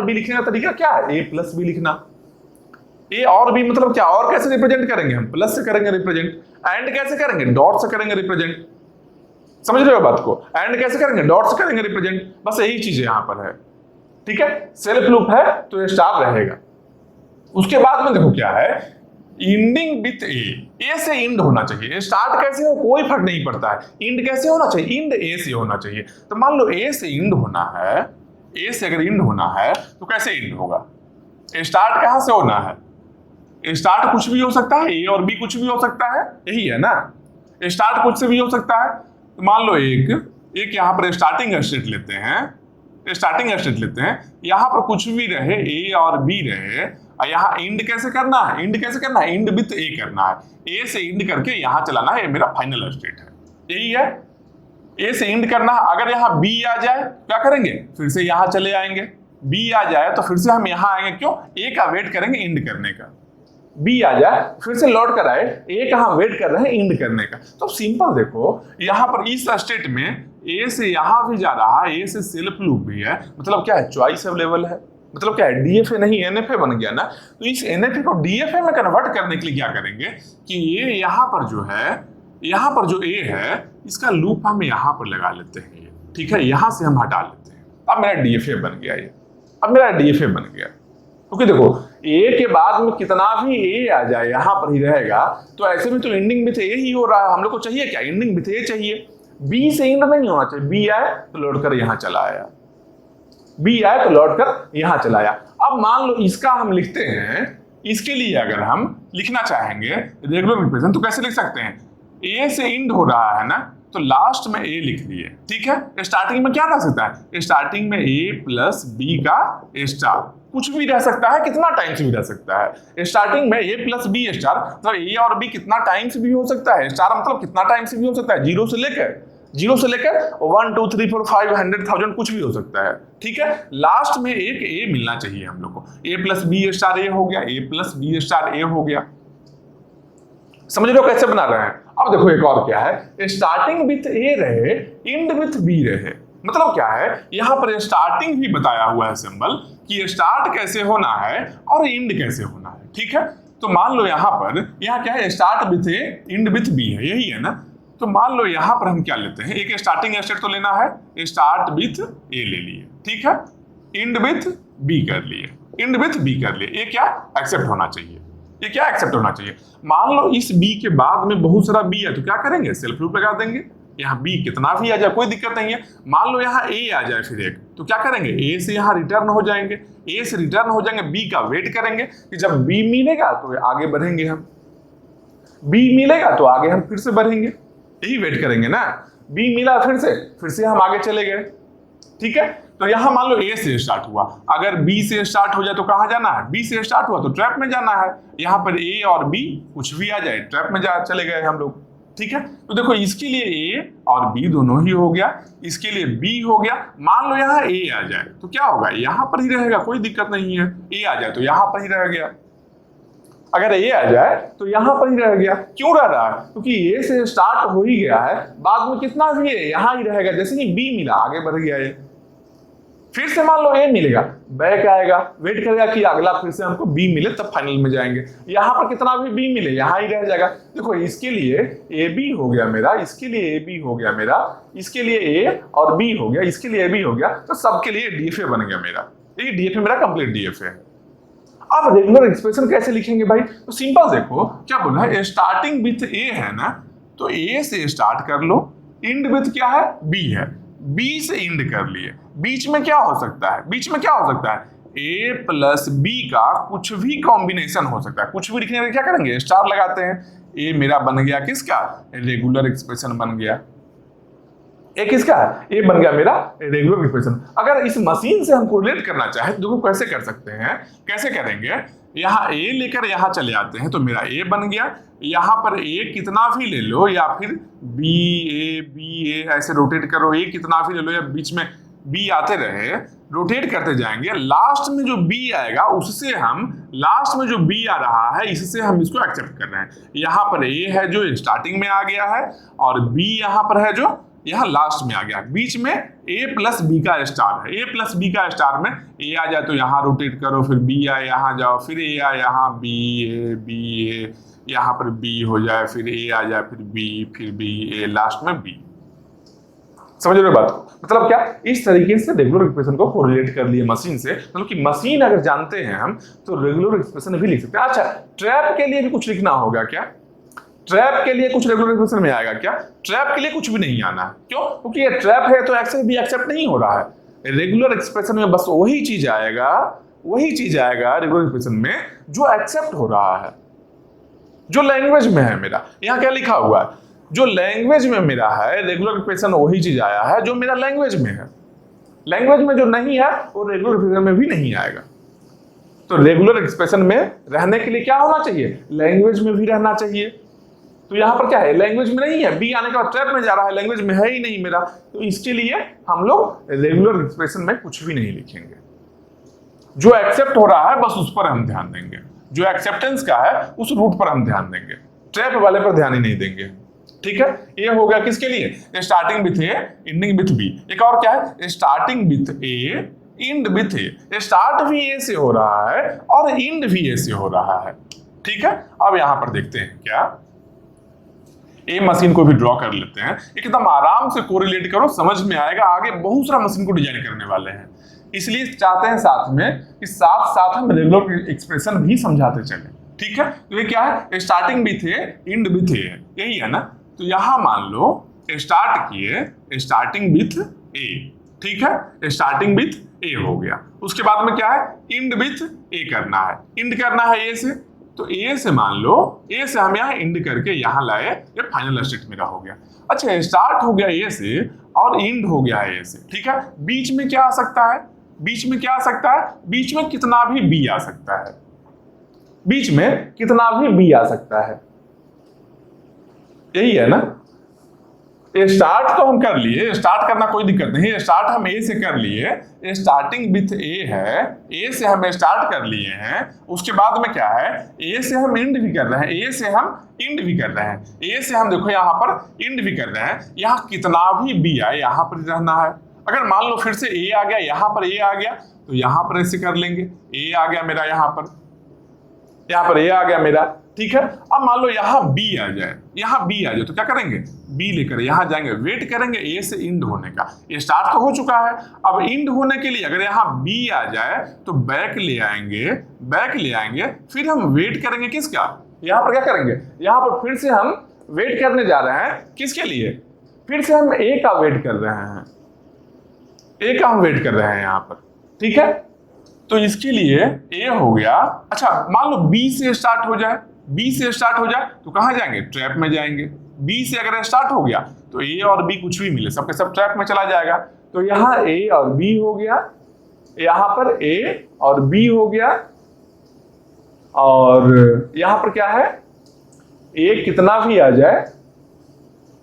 बी लिखने का तरीका क्या है? ए प्लस बी लिखना। ए और बी मतलब क्या? और कैसे रिप्रेजेंट करेंगे हम? प्लस से करेंगे रिप्रेजेंट। एंड कैसे करेंगे? डॉट से करेंगे रिप्रेजेंट। समझ रहे हो बात को? एंड कैसे करेंगे? डॉट से करेंगे रिप्रेजेंट। बस यही चीज यहां पर है, ठीक है। सेल्फ लूप है तो ये स्टार रहेगा। उसके बाद में देखो क्या है? इंडिंग विथ ए से इंड होना चाहिए। स्टार्ट कैसे हो कोई फर्क नहीं पड़ता है, इंड कैसे होना चाहिए? इंड ए से होना चाहिए। तो मान लो ए से इंड होना है, ए से अगर इंड होना है तो कैसे इंड होगा? स्टार्ट कहां से होना है? स्टार्ट कुछ भी हो सकता है, ए और बी कुछ भी हो सकता है, यही है ना। स्टार्ट कुछ से भी हो सकता है। तो मान लो एक यहां पर स्टार्टिंग स्टेट लेते हैं, यहां पर कुछ भी रहे, ए और बी रहे, और यहाँ इंड कैसे करना है? इंड विथ ए करना है। ए से इंड करके यहां चलाना है, ये मेरा फाइनल स्टेट है, यही है। ए से इंड करना है। अगर यहाँ बी आ जाए क्या करेंगे? फिर से यहां चले आएंगे। बी आ जाए तो फिर से हम यहां आएंगे, क्यों? ए का वेट करेंगे इंड करने का। बी आ जाए फिर से लौट कर आए, ए का हम वेट कर रहे हैं इंड करने का। तो सिंपल देखो, यहां पर इस स्टेट में ए से यहां भी जा रहा है, ए से सेल्फ लूप भी है, मतलब क्या है? चॉइस अवेलेबल है। मतलब क्या है? डीएफए नहीं एनएफए बन गया ना। तो इस एनएफए को डीएफए में कन्वर्ट करने के लिए क्या करेंगे कि ये यहां पर जो है, यहां पर जो ए है, इसका लूप हम यहां पर लगा लेते हैं, ठीक है। यहां से हम हटा लेते हैं। अब मेरा डीएफए बन गया, ये अब मेरा डीएफए बन गया। क्योंकि देखो ए के बाद में कितना भी ए आ जाए यहां पर ही रहेगा, तो ऐसे में तो एंडिंग विथ ए ही हो रहा है। हम लोग को चाहिए क्या? एंडिंग विथ ए चाहिए। बी से एंड नहीं होना चाहिए। बी आए तो लौट कर यहां चला आया, बी आए तो लौट कर यहां चला आया। अब मान लो इसका हम लिखते हैं, इसके लिए अगर हम लिखना चाहेंगे रेगुलर रिप्रेजेंट तो कैसे लिख सकते हैं? ए से एंड हो रहा है ना, तो लास्ट में ए लिख लिए, ठीक है। स्टार्टिंग में क्या रह सकता है? स्टार्टिंग में ए प्लस बी का स्टार, कुछ भी रह सकता है, कितना टाइम्स भी रह सकता है। स्टार्टिंग में ए प्लस बी स्टार, मतलब ए और बी कितना टाइम्स भी हो सकता है। स्टार मतलब कितना टाइम्स भी हो सकता है, जीरो से लेकर 1 2 3 4 5 100,000 कुछ भी हो सकता है, ठीक है। लास्ट में एक ए मिलना चाहिए हम लोग को। ए प्लस बी स्टार ए हो गया, ए प्लस बी स्टार ए हो गया। समझ रहे हो कैसे बना रहे हैं? अब देखो एक और क्या है, स्टार्टिंग विथ ए रहे, इंड विथ बी रहे। मतलब क्या है, यहां पर स्टार्टिंग भी बताया हुआ है सिंबल कि स्टार्ट कैसे होना है और इंड कैसे होना है, ठीक है। तो मान लो यहां पर, यहां क्या है, start with A end with B है, यही है ना। तो मान लो यहां पर हम क्या लेते हैं, एक स्टार्टिंग स्टेट तो लेना है, स्टार्ट विथ ए ले लिए, ठीक है। इंड विथ बी कर लिए, इंड विथ बी कर लिए। ये क्या एक्सेप्ट होना चाहिए, ये क्या एक्सेप्ट होना चाहिए। मान लो इस बी के बाद में बहुत सारा बी है तो क्या करेंगे, सेल्फ लूप लगा देंगे। यहाँ बी कितना भी आ जाए कोई दिक्कत नहीं है। मान लो यहाँ ए आ जाए फिर एक, तो क्या करेंगे, ए से यहाँ रिटर्न हो जाएंगे, ए से रिटर्न हो जाएंगे, बी का वेट करेंगे कि जब बी मिलेगा तो आगे बढ़ेंगे हम, बी मिलेगा तो आगे हम फिर से बढ़ेंगे, यही वेट करेंगे ना। बी मिला फिर से हम आगे चले गए, ठीक है। तो यहां मान लो ए से स्टार्ट हुआ, अगर बी से स्टार्ट हो जाए तो कहां जाना है, बी से स्टार्ट हुआ तो ट्रैप में जाना है। यहां पर ए और बी कुछ भी आ जाए ट्रैप में जा चले गए हम लोग, ठीक है। तो देखो इसके लिए ए और बी दोनों ही हो गया, इसके लिए बी हो गया। मान लो यहाँ ए आ जाए तो क्या होगा, यहां पर ही रहेगा, कोई दिक्कत नहीं है। ए आ जाए तो यहां पर ही रह गया, अगर ए आ जाए तो यहां पर ही रह गया। क्यों रह रहा है, क्योंकि ए से स्टार्ट हो ही गया है, बाद में कितना भी है यहां ही रहेगा। जैसे कि बी मिला आगे बढ़ गया ये, फिर से मान लो ए मिलेगा, बैक आएगा, वेट करेगा कि अगला फिर से हमको बी मिले तब फाइनल में जाएंगे। यहां पर कितना भी बी मिले यहां ही रह जाएगा। देखो इसके लिए ए बी हो गया मेरा, इसके लिए ए बी हो गया मेरा, इसके लिए ए और बी हो गया, इसके लिए ए बी हो गया, तो सबके लिए डीएफए बन गया मेरा। ये डीएफए मेरा कंप्लीट डीएफए है। अब रेगुलर एक्सप्रेशन कैसे लिखेंगे भाई, तो सिंपल देखो क्या बोला है, स्टार्टिंग विथ ए है ना, तो ए से स्टार्ट कर लो, इंड विथ क्या है, बी है, बी से इंड कर लिए। बीच में क्या हो सकता है, बीच में क्या हो सकता है, ए प्लस बी का कुछ भी कॉम्बिनेशन हो सकता है। कुछ भी लिखने में क्या करेंगे, स्टार लगाते हैं। ए मेरा बन गया किसका, रेगुलर एक्सप्रेशन बन गया। ए किसका है, ए बन गया मेरा रेगुलर एक्सप्रेशन। अगर इस मशीन से हमको रिलेट करना चाहे तो देखो कैसे कर सकते हैं, कैसे करेंगे, यहाँ ए लेकर यहाँ चले आते हैं तो मेरा ए बन गया। यहाँ पर ए कितना भी ले लो या फिर बी ए ऐसे रोटेट करो, ए कितना भी ले लो या बीच में बी आते रहे, रोटेट करते जाएंगे। लास्ट में जो बी आएगा उससे हम, लास्ट में जो बी आ रहा है इससे हम इसको एक्सेप्ट कर रहे हैं। यहाँ पर ए है जो स्टार्टिंग में आ गया है और बी यहाँ पर है जो यहाँ लास्ट में आ गया। बीच में ए प्लस बी का स्टार है, ए प्लस बी का स्टार में ए आ जाए तो यहाँ रोटेट करो, फिर बी आए यहाँ जाओ, फिर ए आए यहाँ बी ए, यहाँ पर बी हो जाए, फिर ए आ जाए, फिर बी ए, लास्ट में बी। समझ रहे हो बात को, मतलब क्या, इस तरीके से रेगुलर एक्सप्रेशन को कोरिलेट कर लिए मशीन से। मतलब कि मशीन अगर जानते हैं हम तो रेगुलर एक्सप्रेशन भी लिख सकते हैं। अच्छा, ट्रैप के लिए भी कुछ लिखना होगा क्या, ट्रैप के लिए कुछ रेगुलर एक्सप्रेशन में आएगा क्या, ट्रैप के लिए कुछ भी नहीं आना है। क्यों, क्योंकि ये ट्रैप है तो एक्सेप्ट भी एक्सेप्ट नहीं हो रहा है। रेगुलर एक्सप्रेशन में बस वही चीज आएगा रेगुलर एक्सप्रेशन में जो एक्सेप्ट हो रहा है, जो लैंग्वेज में है मेरा। यहाँ क्या लिखा हुआ है, जो लैंग्वेज में मेरा है रेगुलर एक्सप्रेशन वही चीज आया है जो मेरा लैंग्वेज में है। लैंग्वेज में जो नहीं है वो रेगुलर एक्सप्रेशन में भी नहीं आएगा। तो रेगुलर एक्सप्रेशन में रहने के लिए क्या होना चाहिए, लैंग्वेज में भी रहना चाहिए। तो यहाँ पर क्या है, लैंग्वेज में नहीं है, बी आने के बाद ट्रैप में जा रहा है, लैंग्वेज में है ही नहीं मेरा। तो इसके लिए हम लोग रेगुलर एक्सप्रेशन में कुछ भी नहीं लिखेंगे। जो एक्सेप्ट हो रहा है बस उस पर हम ध्यान देंगे, जो एक्सेप्टेंस का है उस रूट पर हम ध्यान देंगे, ट्रैप वाले पर ध्यान ही नहीं देंगे। ठीक है, ये हो गया किसके लिए, starting with A ending with B. एक और क्या है, starting with A end with A. Start भी ए से हो रहा है और इंड भी ए से हो रहा है। ठीक है, अब यहां पर देखते हैं क्या, ए मशीन को भी ड्रॉ कर लेते हैं, एकदम आराम से कोरिलेट करो, समझ में आएगा। आगे बहुत सारा मशीन को डिजाइन करने वाले हैं, इसलिए चाहते हैं साथ में कि साथ साथ हम रेगुलर एक्सप्रेशन भी समझाते चले। ठीक है, तो ये क्या है, starting with A end with A, यही है ना। तो यहां मान लो स्टार्ट किए स्टार्टिंग विथ ए, ठीक है, स्टार्टिंग विथ ए हो गया। उसके बाद में क्या है, इंड विथ ए करना है, इंड करना है ए से। तो ए से मान लो, ए से हम यहाँ इंड करके यहाँ लाए, ये फाइनल स्टेट मेरा हो गया। अच्छा, स्टार्ट हो गया ए से और इंड हो गया ए से। ठीक है, बीच में क्या आ सकता है, बीच में क्या आ सकता है, बीच में कितना भी बी आ सकता है, बीच में कितना भी बी आ सकता है, यही है ना। स्टार्ट तो हम कर लिए, स्टार्ट करना कोई दिक्कत नहीं, स्टार्ट हम ए से कर लिए, स्टार्टिंग विथ ए है, ए से हम स्टार्ट कर लिए हैं। उसके बाद में क्या है, ए से हम इंड भी कर रहे हैं, ए से हम इंड भी कर रहे हैं, ए से हम देखो यहाँ पर इंड भी कर रहे हैं। यहाँ कितना भी बी आए यहाँ पर रहना है। अगर मान लो फिर से ए आ गया, यहाँ पर ए आ गया, तो यहाँ पर ऐसे कर लेंगे, ए आ गया मेरा यहाँ पर ए आ गया मेरा। ठीक है, अब मान लो यहाँ बी आ जाए, यहाँ बी आ जाए तो क्या करेंगे, बी लेकर यहाँ जाएंगे, वेट करेंगे ए से इंड होने का। ये स्टार्ट तो हो चुका है, अब इंड होने के लिए अगर यहाँ बी आ जाए तो बैक ले आएंगे, फिर हम वेट करेंगे किसका, यहाँ पर क्या करेंगे, यहाँ पर फिर से हम वेट करने जा रहे हैं किसके लिए, फिर से हम ए का वेट कर रहे हैं, ए का हम वेट कर रहे हैं यहाँ पर, ठीक है। तो इसके लिए ए हो गया। अच्छा मान लो बी से स्टार्ट हो जाए, बी से स्टार्ट हो जाए तो कहाँ जाएंगे, ट्रैप में जाएंगे। बी से अगर स्टार्ट हो गया तो ए और बी कुछ भी मिले सबके सब ट्रैप में चला जाएगा। तो यहाँ ए और बी हो गया, यहाँ पर ए और बी हो गया, और यहाँ पर क्या है, ए कितना भी आ जाए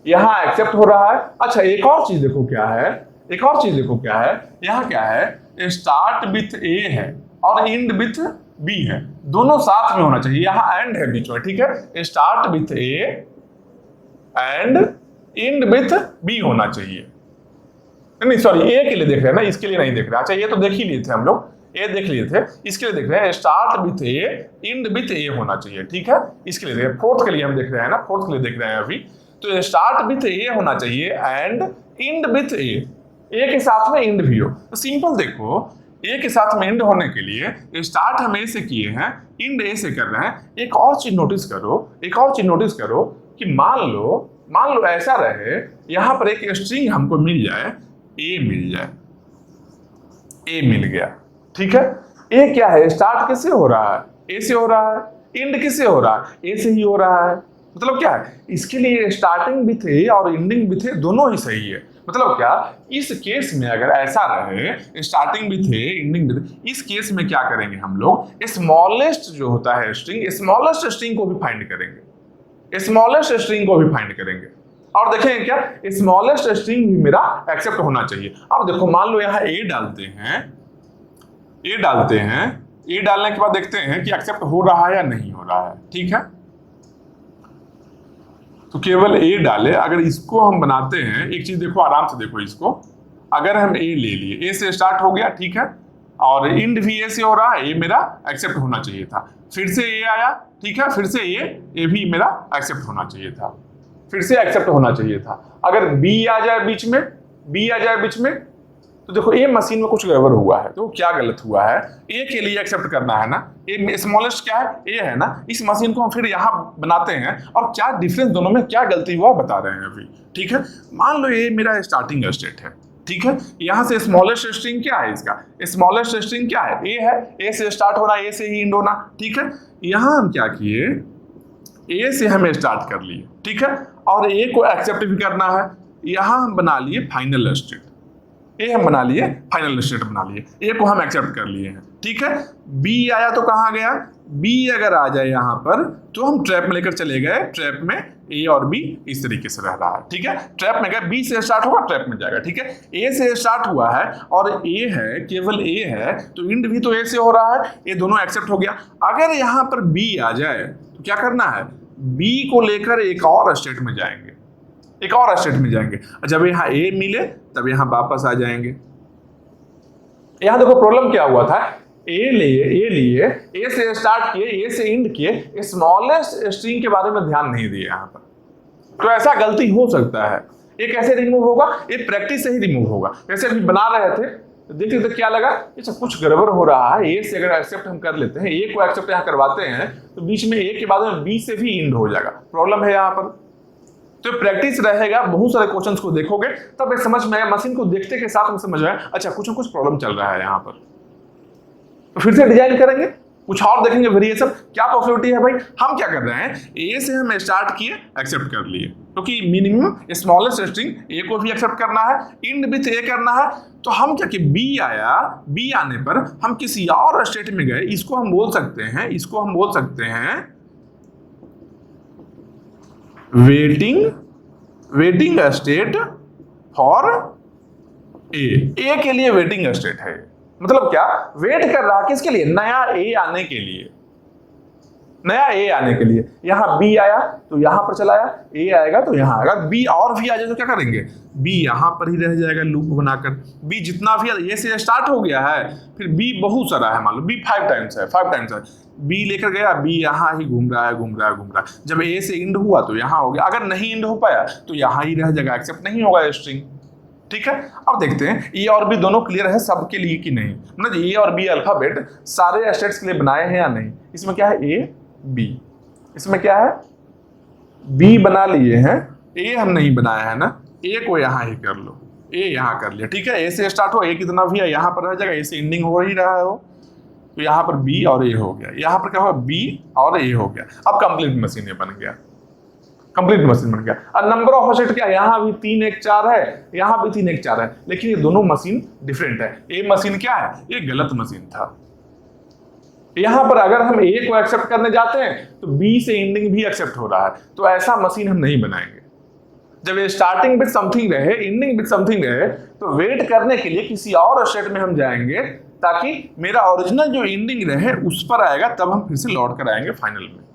यहां एक्सेप्ट हो रहा है। अच्छा एक और चीज देखो क्या है, एक और चीज देखो क्या है, यहां क्या है, स्टार्ट विथ ए है और एंड विथ बी है, दोनों साथ में होना चाहिए, यहां एंड है बीच में, ठीक है। Start with A and end with B होना चाहिए। नहीं सॉरी, ए के लिए देख रहे हैं ना, इसके लिए नहीं देख रहे। अच्छा ये तो देख ही लिए थे हम लोग, ए देख लिए थे, इसके लिए देख रहे हैं start with A end with A होना चाहिए, ठीक है। इसके लिए देख रहे हैं, फोर्थ के लिए हम देख रहे हैं ना, फोर्थ के लिए देख रहे हैं अभी। तो स्टार्ट विथ ए होना चाहिए एंड एंड विथ ए के साथ में एंड भी हो। तो सिंपल देखो, ए के साथ में एंड होने के लिए स्टार्ट हम ए से किए हैं, एंड ए से कर रहे हैं। एक और चीज नोटिस करो, एक और चीज नोटिस करो कि मान लो ऐसा रहे, यहां पर एक स्ट्रिंग हमको मिल जाए, ए मिल जाए, ए मिल गया, ठीक है। ए क्या है, स्टार्ट किससे हो रहा है, ए से हो रहा है, एंड किससे हो रहा है, ए से ही हो रहा है। मतलब क्या है, इसके लिए स्टार्टिंग विथ ए और एंडिंग विथ ए दोनों ही सही है। मतलब क्या, इस केस में अगर ऐसा रहे starting with A ending with, इस केस में क्या करेंगे हम लोग, स्मॉलेस्ट जो होता है स्ट्रिंग, स्मॉलेस्ट स्ट्रिंग को भी फाइंड करेंगे, स्मॉलेस्ट स्ट्रिंग को भी फाइंड करेंगे और देखेंगे क्या, स्मॉलेस्ट स्ट्रिंग भी मेरा एक्सेप्ट होना चाहिए। अब देखो मान लो यहाँ ए डालते हैं, ए डालते हैं, ए डालने के बाद देखते हैं कि एक्सेप्ट हो रहा है या नहीं हो रहा है, ठीक है। तो केवल ए डाले, अगर इसको हम बनाते हैं, एक चीज देखो आराम से देखो इसको, अगर हम ए ले लिए, ए से स्टार्ट हो गया, ठीक है, और एंड भी ए से हो रहा है, ए मेरा एक्सेप्ट होना चाहिए था। फिर से ए आया, ठीक है, फिर से ए भी मेरा एक्सेप्ट होना चाहिए था, फिर से एक्सेप्ट होना चाहिए था। अगर बी आ जाए बीच में, बी आ जाए बीच में, तो देखो ए मशीन में कुछ गड़बड़ हुआ है। तो क्या गलत हुआ है, ए के लिए एक्सेप्ट करना है ना, ए स्मॉलेस्ट क्या है, ए है ना, इस मशीन को हम फिर यहाँ बनाते हैं और क्या डिफरेंस दोनों में क्या गलती हुआ बता रहे हैं अभी, ठीक है। मान लो ये मेरा स्टार्टिंग स्टेट है, ठीक है, यहाँ से स्मॉलेस्ट स्ट्रिंग क्या है, इसका स्मॉलेस्ट स्ट्रिंग क्या है, ए है, ए से स्टार्ट होना, ए से ही एंड होना, ठीक है। यहाँ हम क्या किए, ए से हमें स्टार्ट कर लिए, ठीक है, और ए को एक्सेप्ट भी करना है, यहाँ हम बना लिए फाइनल स्टेट, ए हम बना लिए फाइनल स्टेट बना लिए, ए को हम एक्सेप्ट कर लिए हैं, ठीक है। बी आया तो कहाँ गया, बी अगर आ जाए यहाँ पर तो हम ट्रैप में लेकर चले गए, ट्रैप में ए और बी इस तरीके से रह रहा है, ठीक है। ट्रैप में गए, बी से स्टार्ट होगा ट्रैप में जाएगा, ठीक है। ए से स्टार्ट हुआ है और ए है, केवल ए है, तो एंड भी तो ए से हो रहा है, ये दोनों एक्सेप्ट हो गया। अगर यहाँ पर बी आ जाए तो क्या करना है, बी को लेकर एक और स्टेट में जाएंगे, एक और स्टेट में जाएंगे। जब यहाँ ए मिले तब यहाँ वापस आ जाएंगे। यहाँ देखो प्रॉब्लम क्या हुआ था, ए लिए, ए से स्टार्ट किए, ए से एंड किए, स्मॉलेस्ट स्ट्रिंग के बारे में ध्यान नहीं दिए यहाँ पर। तो ऐसा गलती हो सकता है, ये कैसे रिमूव होगा, ये प्रैक्टिस से ही रिमूव होगा। जैसे अभी बना रहे थे देखते तो क्या लगा, ये कुछ गड़बड़ हो रहा है, ए से अगर एक्सेप्ट हम कर लेते हैं, ए को एक्सेप्ट यहाँ करवाते हैं तो बीच में ए के बाद में बी से भी एंड हो जाएगा, प्रॉब्लम है यहाँ पर। तो प्रैक्टिस रहेगा, बहुत सारे क्वेश्चंस को देखोगे तब ये समझ में आया, मशीन को देखते के साथ में समझ में आया, अच्छा कुछ ना कुछ प्रॉब्लम चल रहा है यहाँ पर। तो फिर से डिजाइन करेंगे, कुछ और देखेंगे वेरिएशन, क्या पॉसिबिलिटी है भाई। हम क्या कर रहे हैं, ए से हम स्टार्ट किए, एक्सेप्ट कर लिए, क्योंकि मिनिमम स्मॉलेस्ट स्ट्रिंग ए को भी एक्सेप्ट करना है, एंड विथ ए करना है। तो हम क्या कि बी आया, बी आने पर हम किसी और स्टेट में गए, इसको हम बोल सकते हैं, इसको हम बोल सकते हैं वेटिंग स्टेट फॉर ए के लिए वेटिंग स्टेट है। मतलब क्या, वेट कर रहा किसके लिए, नया ए आने के लिए, नया ए आने के लिए। यहाँ बी आया तो यहाँ पर चला आया, ए आएगा तो यहाँ आएगा, बी और भी आ जाए तो क्या करेंगे, बी यहाँ पर ही रह जाएगा लूप बनाकर। बी जितना भी ए से स्टार्ट हो गया है, फिर बी बहुत सारा है, मान लो बी 5 टाइम्स है, 5 टाइम्स है, बी लेकर गया, बी यहाँ ही घूम रहा है। जब ए से इंड हुआ तो यहाँ हो गया, अगर नहीं इंड हो पाया तो यहाँ ही रह जाएगा, एक्सेप्ट नहीं होगा स्ट्रिंग, ठीक है। अब देखते हैं ए और बी दोनों क्लियर है सबके लिए कि नहीं, मतलब ए और बी अल्फाबेट सारे स्टेट्स के लिए बनाए हैं या नहीं। इसमें क्या है, ए बी, इसमें क्या है, बी बना लिए हैं, ए हम नहीं बनाया है ना, ए को यहाँ ही कर लो, ए यहाँ कर लिया, ठीक है। ए से स्टार्ट हो, ए कितना भी है यहाँ पर रह जाएगा, ए से एंडिंग हो ही रहा है वो, तो यहाँ पर बी और ए हो गया, यहाँ पर क्या हुआ बी और ए हो गया। अब कंप्लीट मशीन ये बन गया, कंप्लीट मशीन बन गया। और नंबर ऑफ ऑफसेट क्या, यहाँ भी 3 1 4 है, यहाँ भी 3 1 4 है, लेकिन ये दोनों मशीन डिफरेंट है। ए मशीन क्या है, ये गलत मशीन था। यहां पर अगर हम ए को एक्सेप्ट करने जाते हैं तो बी से एंडिंग भी एक्सेप्ट हो रहा है, तो ऐसा मशीन हम नहीं बनाएंगे। जब ये स्टार्टिंग विद समथिंग रहे, एंडिंग विद समथिंग रहे, तो वेट करने के लिए किसी और स्टेट में हम जाएंगे, ताकि मेरा ओरिजिनल जो एंडिंग रहे उस पर आएगा, तब हम फिर से लौट कर आएंगे फाइनल में।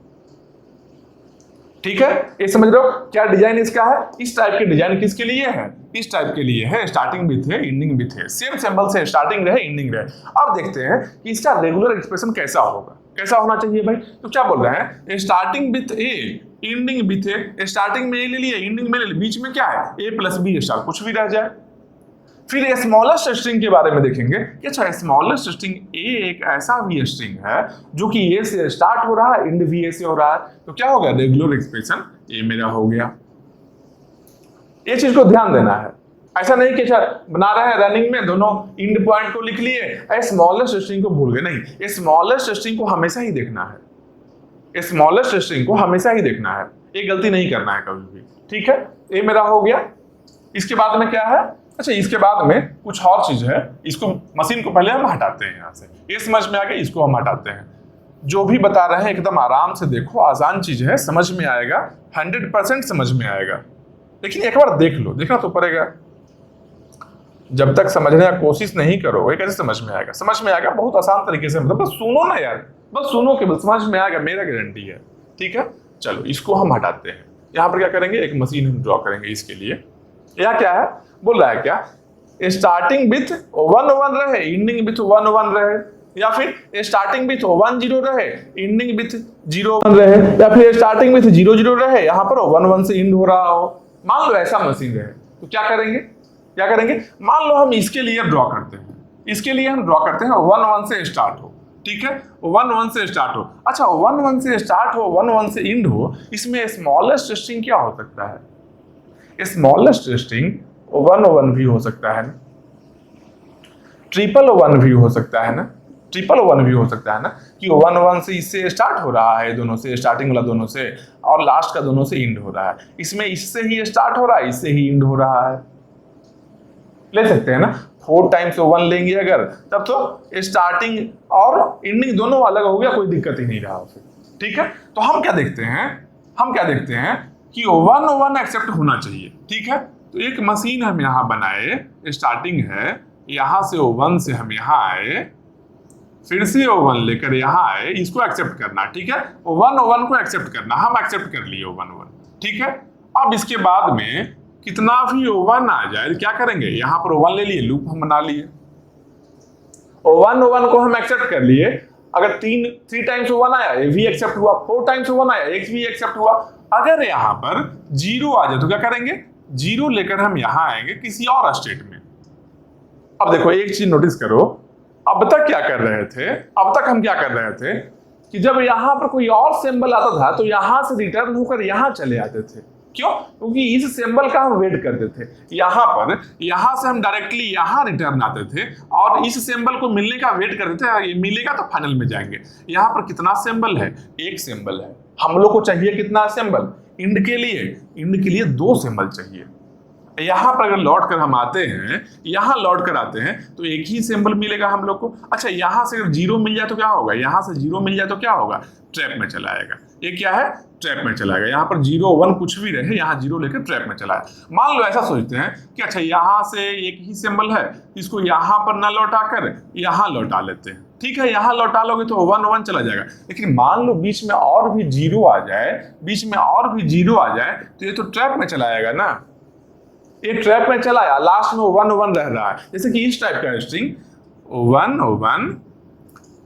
ठीक है, ये समझ रहे हो क्या डिजाइन इसका है। इस टाइप के डिजाइन किसके लिए है, इस टाइप के लिए है, स्टार्टिंग विथ है एंडिंग विथ है, सेम सिंबल से स्टार्टिंग रहे एंडिंग रहे। अब देखते हैं कि इसका रेगुलर एक्सप्रेशन कैसा होगा, कैसा होना चाहिए भाई। तो क्या बोल रहे हैं, starting with A ending with A, starting में ए ले लिया एंडिंग में ले लिया, बीच में क्या है ए प्लस बी स्टार, कुछ भी रह जाए। फिर स्मॉलेस्ट स्ट्रिंग के बारे में देखेंगे कि अच्छा स्मॉलेस्ट स्ट्रिंग ए एक ऐसा भी स्ट्रिंग है जो कि ए से स्टार्ट हो रहा है, एंड भी ए से हो रहा है, तो क्या हो गया रेगुलर एक्सप्रेशन ए मेरा हो गया। ये चीज को ध्यान देना है, ऐसा नहीं कि अच्छा बना रहे हैं रनिंग में दोनों एंड पॉइंट को लिख लिए, स्मॉलेस्ट स्ट्रिंग को भूल गए, नहीं, स्मॉलेस्ट स्ट्रिंग को हमेशा ही देखना है, स्मॉलेस्ट स्ट्रिंग को हमेशा ही देखना है, ये गलती नहीं करना है कभी भी। ठीक है, ये मेरा हो गया। इसके बाद में क्या है, अच्छा इसके बाद में कुछ और चीज है, इसको मशीन को पहले हम हटाते हैं यहाँ से, ये समझ में आ गया, इसको हम हटाते हैं। जो भी बता रहे हैं एकदम आराम से देखो, आसान चीज है, समझ में आएगा, 100% समझ में आएगा, लेकिन एक बार देख लो, देखना तो पड़ेगा। जब तक समझने की कोशिश नहीं करोगे कैसे समझ में आएगा। समझ में आएगा बहुत आसान तरीके से, मतलब बस सुनो ना यार, बस सुनो केवल, समझ में आएगा, मेरा गारंटी है। ठीक है, चलो इसको हम हटाते हैं। यहाँ पर क्या करेंगे, एक मशीन हम ड्रॉ करेंगे इसके लिए। यह क्या है, बोल रहा है क्या, स्टार्टिंग विथ 1 1 रहे एंडिंग विथ 1 1 रहे, या फिर स्टार्टिंग विथ 1 0 रहे एंडिंग विथ 0 1 रहे, या फिर स्टार्टिंग विथ 0 0 रहे यहाँ पर 1 1 से एंड हो रहा हो। मान लो ऐसा मशीन रहे, तो क्या करेंगे, क्या करेंगे, मान लो हम इसके लिए ड्रॉ करते हैं, इसके लिए हम ड्रॉ करते हैं 1 1 से स्टार्ट हो। ठीक है, 1 1 से स्टार्ट हो। अच्छा 1 1 से स्टार्ट हो, 1 1 से एंड हो, इसमें स्मॉलेस्ट स्ट्रिंग क्या हो सकता है, स्मॉलेस्ट स्ट्रिंग 1 1 भी हो सकता है ना, 1 भी हो सकता है ना, 1 भी हो सकता है ना, कि 1 1 से इससे स्टार्ट हो रहा है, दोनों से स्टार्टिंग वाला दोनों से, और लास्ट का दोनों से एंड हो रहा है। इसमें इससे ही स्टार्ट हो रहा है, इससे ही एंड हो रहा है, ले सकते हैं ना। 4 टाइम्स 1 लेंगे अगर, तब तो स्टार्टिंग और एंडिंग दोनों अलग हो गया, कोई दिक्कत ही नहीं रहा उसे। ठीक है, तो हम क्या देखते हैं, हम क्या देखते हैं कि 1 1 एक्सेप्ट होना चाहिए। ठीक है, तो एक मशीन हम यहाँ बनाए, स्टार्टिंग है, यहाँ से 1 से हम यहाँ आए, फिर से 1 लेकर यहाँ आए, इसको एक्सेप्ट करना। ठीक है, 1 1 को एक्सेप्ट करना, हम एक्सेप्ट कर लिए 1 1। ठीक है, अब इसके बाद में कितना भी 1 आ जाए क्या करेंगे, यहाँ पर 1 ले लिए, लूप हम बना लिए, 1 1 को हम एक्सेप्ट कर लिए। अगर 3 टाइम्स 1 आया ये भी एक्सेप्ट हुआ, 4 टाइम्स 1 आया एक भी एक्सेप्ट हुआ। अगर यहाँ पर 0 आ जाए तो क्या करेंगे, 0 लेकर हम यहाँ आएंगे किसी और स्टेट में। अब देखो एक चीज नोटिस करो, अब तक क्या कर रहे थे, अब तक हम क्या कर रहे थे कि जब यहाँ पर कोई और सिंबल आता था तो यहाँ से रिटर्न होकर यहाँ चले आते थे। क्यों, क्योंकि इस सिंबल का हम वेट करते थे। यहाँ पर यहाँ से हम डायरेक्टली यहाँ रिटर्न आते थे और इस सिंबल को मिलने का वेट करते थे, ये मिलेगा तो फाइनल में जाएंगे। यहाँ पर कितना सिंबल है, एक सिंबल है, हम लोग को चाहिए कितना सिंबल, इंड के लिए, इंड के लिए 2 सिंबल चाहिए। यहाँ पर अगर लौट कर हम आते हैं, यहाँ लौट कर आते हैं तो एक ही सिंबल मिलेगा हम लोग को। अच्छा यहाँ से अगर 0 मिल जाए तो क्या होगा, यहाँ से 0 मिल जाए तो क्या होगा, ट्रैप में चला आएगा। ये क्या है, ट्रैप में चला गया। यहाँ पर 0 1 कुछ भी रहे, यहाँ 0 लेकर ट्रैप में चला है। मान लो ऐसा सोचते हैं कि अच्छा यहाँ से एक ही सिंबल है, इसको यहाँ पर न लौटा कर यहाँ लौटा लेते हैं। ठीक है, यहाँ लौटा लोगे तो 1 1 चला जाएगा। लेकिन मान लो बीच में और भी 0 आ जाए, बीच में और भी 0 आ जाए तो ये तो ट्रैप में चला आएगा ना, ये ट्रैप में चला आया, लास्ट में 1 1 रह रहा है। जैसे कि इस टाइप का स्ट्रिंग 1 1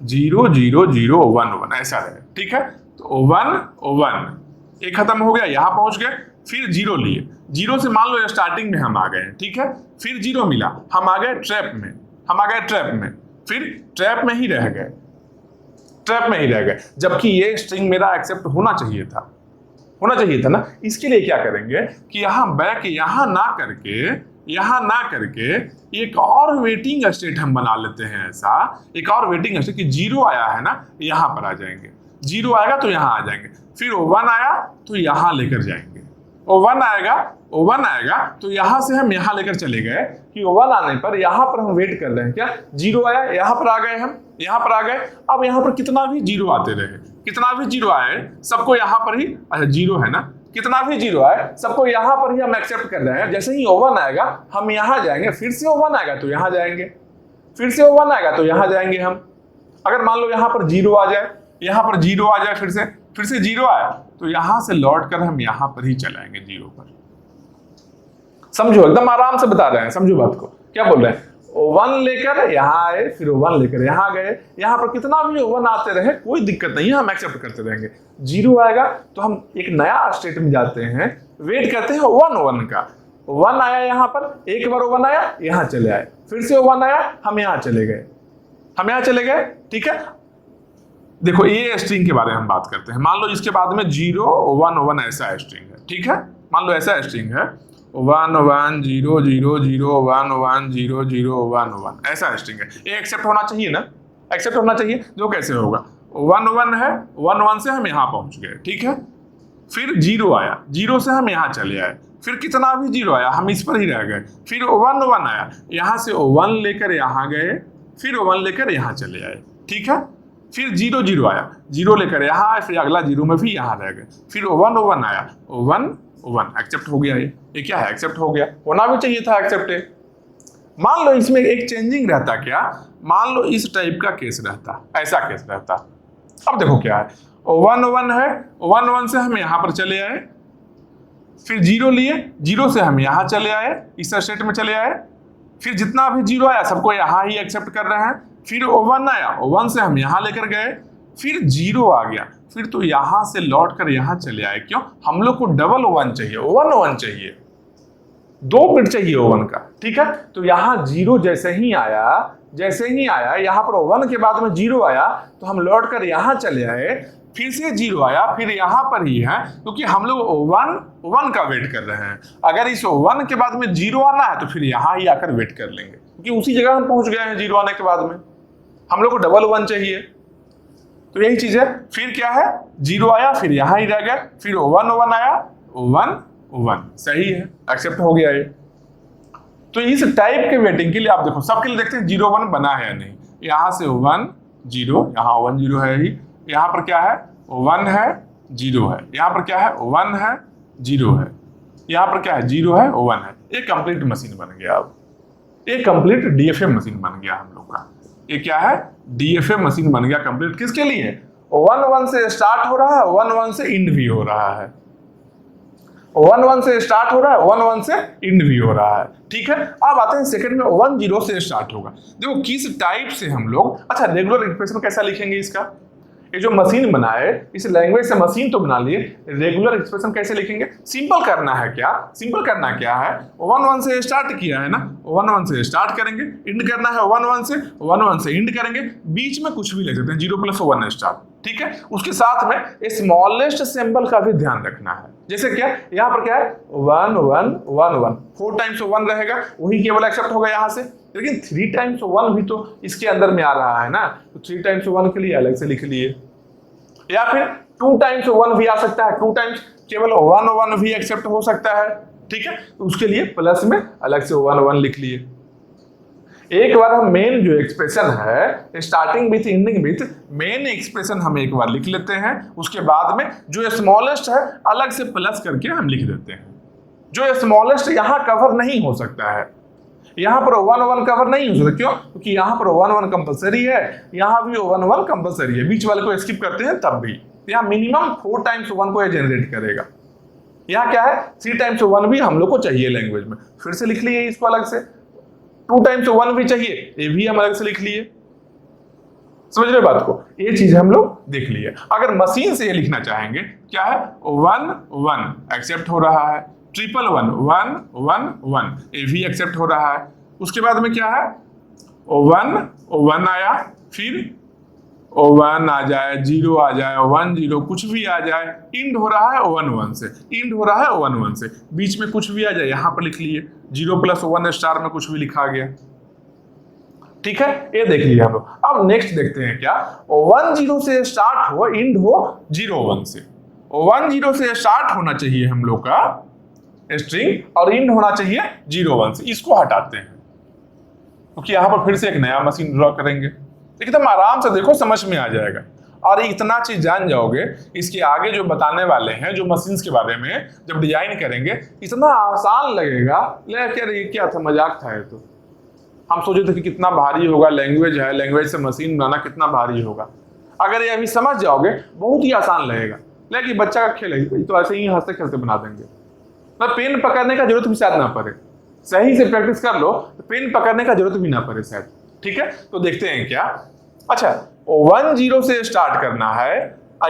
0 0 0 1 1 ऐसा रहे। ठीक है, तो 1 1 एक खत्म हो गया, यहाँ पहुंच गए, फिर 0 लिए, 0 से मान लो स्टार्टिंग में हम आ गए। ठीक है, फिर 0 मिला, हम आ गए ट्रैप में, हम आ गए ट्रैप में, फिर ट्रैप में ही रह गए, ट्रैप में ही रह गए। जबकि ये स्ट्रिंग मेरा एक्सेप्ट होना चाहिए था, होना चाहिए था ना। इसके लिए क्या करेंगे कि यहाँ बैक यहाँ ना करके एक और वेटिंग स्टेट हम बना लेते हैं। ऐसा एक और वेटिंग स्टेट कि जीरो आया है ना, यहाँ पर आ जाएंगे, जीरो आएगा तो यहाँ आ जाएंगे, फिर वन आया तो यहाँ लेकर जाएंगे, वन आएगा तो यहाँ से हम यहाँ लेकर चले गए कि वन आने पर यहाँ पर हम वेट कर रहे हैं, क्या जीरो आया, यहाँ पर आ गए, हम यहाँ पर आ गए। अब यहाँ पर कितना भी जीरो आते रहे, कितना भी जीरो आए सबको यहाँ पर ही, जीरो है ना, कितना भी जीरो आए सबको यहाँ पर ही हम एक्सेप्ट कर रहे हैं। जैसे ही ओवन आएगा हम यहाँ जाएंगे, फिर से ओवन आएगा तो यहाँ जाएंगे, फिर से ओवन आएगा तो यहाँ जाएंगे हम। अगर मान लो यहाँ पर जीरो आ जाए, यहाँ पर जीरो आ जाए, फिर से जीरो आया तो यहाँ से लौट कर हम यहाँ पर ही चलाएंगे जीरो पर। समझो, एकदम आराम से बता रहे हैं, समझो बात को। क्या बोल रहे हैं, वन लेकर यहाँ आए, फिर वन लेकर यहाँ गए, यहाँ पर कितना भी वन आते रहे कोई दिक्कत नहीं है, हम एक्सेप्ट करते रहेंगे। जीरो आएगा तो हम एक नया स्टेट में जाते हैं, वेट करते हैं वन का। वन आया यहाँ पर, एक बार वन आया यहाँ चले आए, फिर से वन आया हम यहाँ चले गए, ठीक है। देखो ये स्ट्रिंग के बारे में हम बात करते हैं। मान लो इसके बाद में 0 1 1 ऐसा स्ट्रिंग है, ठीक है। मान लो ऐसा स्ट्रिंग है 1 1 0 0 0 1 1 0 0 1 1 ऐसा स्ट्रिंग है। ये एक्सेप्ट होना चाहिए ना, एक्सेप्ट होना चाहिए। जो कैसे होगा, 1 1 है, 1 1 से हम यहाँ पहुंच गए, ठीक है। फिर 0 आया, 0 से हम यहाँ चले आए, फिर कितना भी 0 आया हम इस पर ही रह गए, फिर 1 1 आया, यहाँ से 1 लेकर यहाँ गए, फिर 1 लेकर यहाँ चले आए, ठीक है। फिर 0 0 आया, 0 लेकर यहाँ आए, फिर अगला 0 में भी यहाँ रह गए, फिर 1 1 आया, 1 1 एक्सेप्ट हो गया। ये क्या है, एक्सेप्ट हो गया, होना भी चाहिए था एक्सेप्ट। मान लो इसमें एक चेंजिंग रहता, क्या, मान लो इस टाइप का केस रहता, ऐसा केस रहता। अब देखो क्या है, 1 1 है, 1 1 से हम यहाँ पर चले आए, फिर 0 लिए, 0 से हम यहाँ चले आए, इस स्टेट में चले आए, फिर जितना भी 0 आया सबको यहाँ ही एक्सेप्ट कर रहे हैं, फिर 1 आया, 1 से हम यहाँ लेकर गए, फिर 0 आ गया, फिर तो यहाँ से लौट कर यहाँ चले आए। क्यों, हम लोग को डबल 1 चाहिए, 1 1 चाहिए, 2 बिट चाहिए 1 का, ठीक है। तो यहाँ 0 जैसे ही आया, यहाँ पर 1 के बाद में 0 आया तो हम लौट कर यहाँ चले आए, फिर से 0 आया, फिर यहाँ पर ही है, क्योंकि हम लोग 1 का वेट कर रहे हैं। अगर इस 1 के बाद में 0 आना है तो फिर यहाँ ही आकर वेट कर लेंगे, क्योंकि उसी जगह हम पहुंच गए हैं 0 आने के बाद में, हम लोग को डबल 1 चाहिए। तो यही चीज है। फिर क्या है, 0 आया, फिर यहाँ ही रह गया, फिर 1 1 आया, 1 1 सही है, एक्सेप्ट हो गया ये। तो इस टाइप के वेटिंग के लिए आप देखो, सबके लिए देखते हैं 0 1 बना है या नहीं। यहाँ से 1 0, यहाँ 1 0 है ही, यहाँ पर क्या है 1 है 0 है, यहाँ पर क्या है 1 है 0 है, यहाँ पर क्या है 0 है 1 है। ये कंप्लीट मशीन बन गया। अब ये कंप्लीट डीएफए मशीन बन गया हम लोग का। ये क्या है, डीएफए मशीन बन गया कंप्लीट। किसके लिए, 1 1 से स्टार्ट हो रहा है, 1 1 से इंड भी हो रहा है, 1 1 से स्टार्ट हो रहा है, 1 1 से इंड भी हो रहा है, ठीक है। अब आते हैं सेकंड में 1 0 से स्टार्ट होगा। देखो किस टाइप से हम लोग, अच्छा रेगुलर एक्सप्रेशन कैसा लिखेंगे इसका, ये जो मशीन बनाए इस लैंग्वेज से मशीन तो बना लिए, रेगुलर एक्सप्रेशन कैसे लिखेंगे। सिंपल करना है, क्या सिंपल करना क्या है, 1 1 से स्टार्ट किया है ना, 1 1 से स्टार्ट करेंगे, इंड करना है 1 1 से इंड करेंगे, बीच में कुछ भी ले सकते हैं 0 + 1 स्टार्ट, ठीक है। उसके साथ में स्मॉलेस्ट सिंबल का भी ध्यान रखना है। जैसे क्या, यहाँ पर क्या है 1 1 1 1, 4 टाइम्स 1 रहेगा, वही केवल एक्सेप्ट होगा यहाँ से। लेकिन 3 टाइम्स 1 भी तो इसके अंदर में आ रहा है ना, तो 3 टाइम्स 1 के लिए अलग से लिख लिए, या फिर 2 टाइम्स 1 भी आ सकता है, 2 टाइम्स केवल 1 1 भी एक्सेप्ट हो सकता है, ठीक है। तो उसके लिए प्लस में अलग से 1 1 लिख लिए। एक बार हम मेन जो एक्सप्रेशन है, starting with ending with, main expression हम एक बार लिख लेते हैं, उसके बाद में जो स्मॉलेस्ट है अलग से प्लस करके हम लिख देते हैं। जो स्मॉलेस्ट यहाँ कवर नहीं हो सकता है, यहाँ पर 1 1 कवर नहीं हो सकता, क्यों, क्योंकि यहाँ पर 1 1 कंपलसरी है, यहाँ भी 1 1 कंपलसरी है, बीच वाले को स्किप करते हैं तब भी। यहाँ मिनिमम 4 टाइम्स 1 को जनरेट करेगा। यहाँ क्या है 3 टाइम्स 1 भी हम लोग को चाहिए लैंग्वेज में, फिर से लिख लिए इसको अलग से। 2 टाइम्स 1 भी चाहिए, ये भी हम अलग से लिख लिए। समझ रहे बात को, ये चीज हम लोग देख लिए। अगर मशीन से ये लिखना चाहेंगे, क्या है 1 1 एक्सेप्ट हो रहा है, 1 1 1 1 ये भी एक्सेप्ट हो रहा है। उसके बाद में क्या है 1 1 आया, फिर O1 आ जाए, 0 आ जाए, 1 0 कुछ भी आ जाए, इंड हो रहा है O1 1 से, इंड हो रहा है O1 1 से, बीच में कुछ भी आ जाए यहां पर लिख लिए 0 + 1 स्टार में कुछ भी लिखा गया। ठीक है, ये देख लिया हम लोग। अब नेक्स्ट देखते हैं क्या, 1 0 से स्टार्ट हो, इंड हो 0 1 से। 1 0 से स्टार्ट होना चाहिए हम लोग का स्ट्रिंग और इंड होना चाहिए 0 1 से। इसको हटाते हैं क्योंकि यहां पर फिर से एक नया मशीन ड्रॉ करेंगे। एकदम आराम से देखो, समझ में आ जाएगा। और इतना चीज जान जाओगे, इसके आगे जो बताने वाले हैं जो मशीन्स के बारे में जब डिजाइन करेंगे, इतना आसान लगेगा। ले क्या था, मजाक था ये तो। हम सोचे थे कि कितना भारी होगा, लैंग्वेज है, लैंग्वेज से मशीन बनाना कितना भारी होगा। अगर ये अभी समझ जाओगे बहुत ही आसान लगेगा। लेकिन बच्चा का खेल है तो ऐसे ही हंसते खेलते बना देंगे। तो पेन पकड़ने का जरूरत भी शायद ना पड़े, सही से प्रैक्टिस कर लो तो पेन पकड़ने का जरूरत भी ना पड़े शायद। ठीक है, तो देखते हैं क्या। अच्छा, 1 0 से स्टार्ट करना है,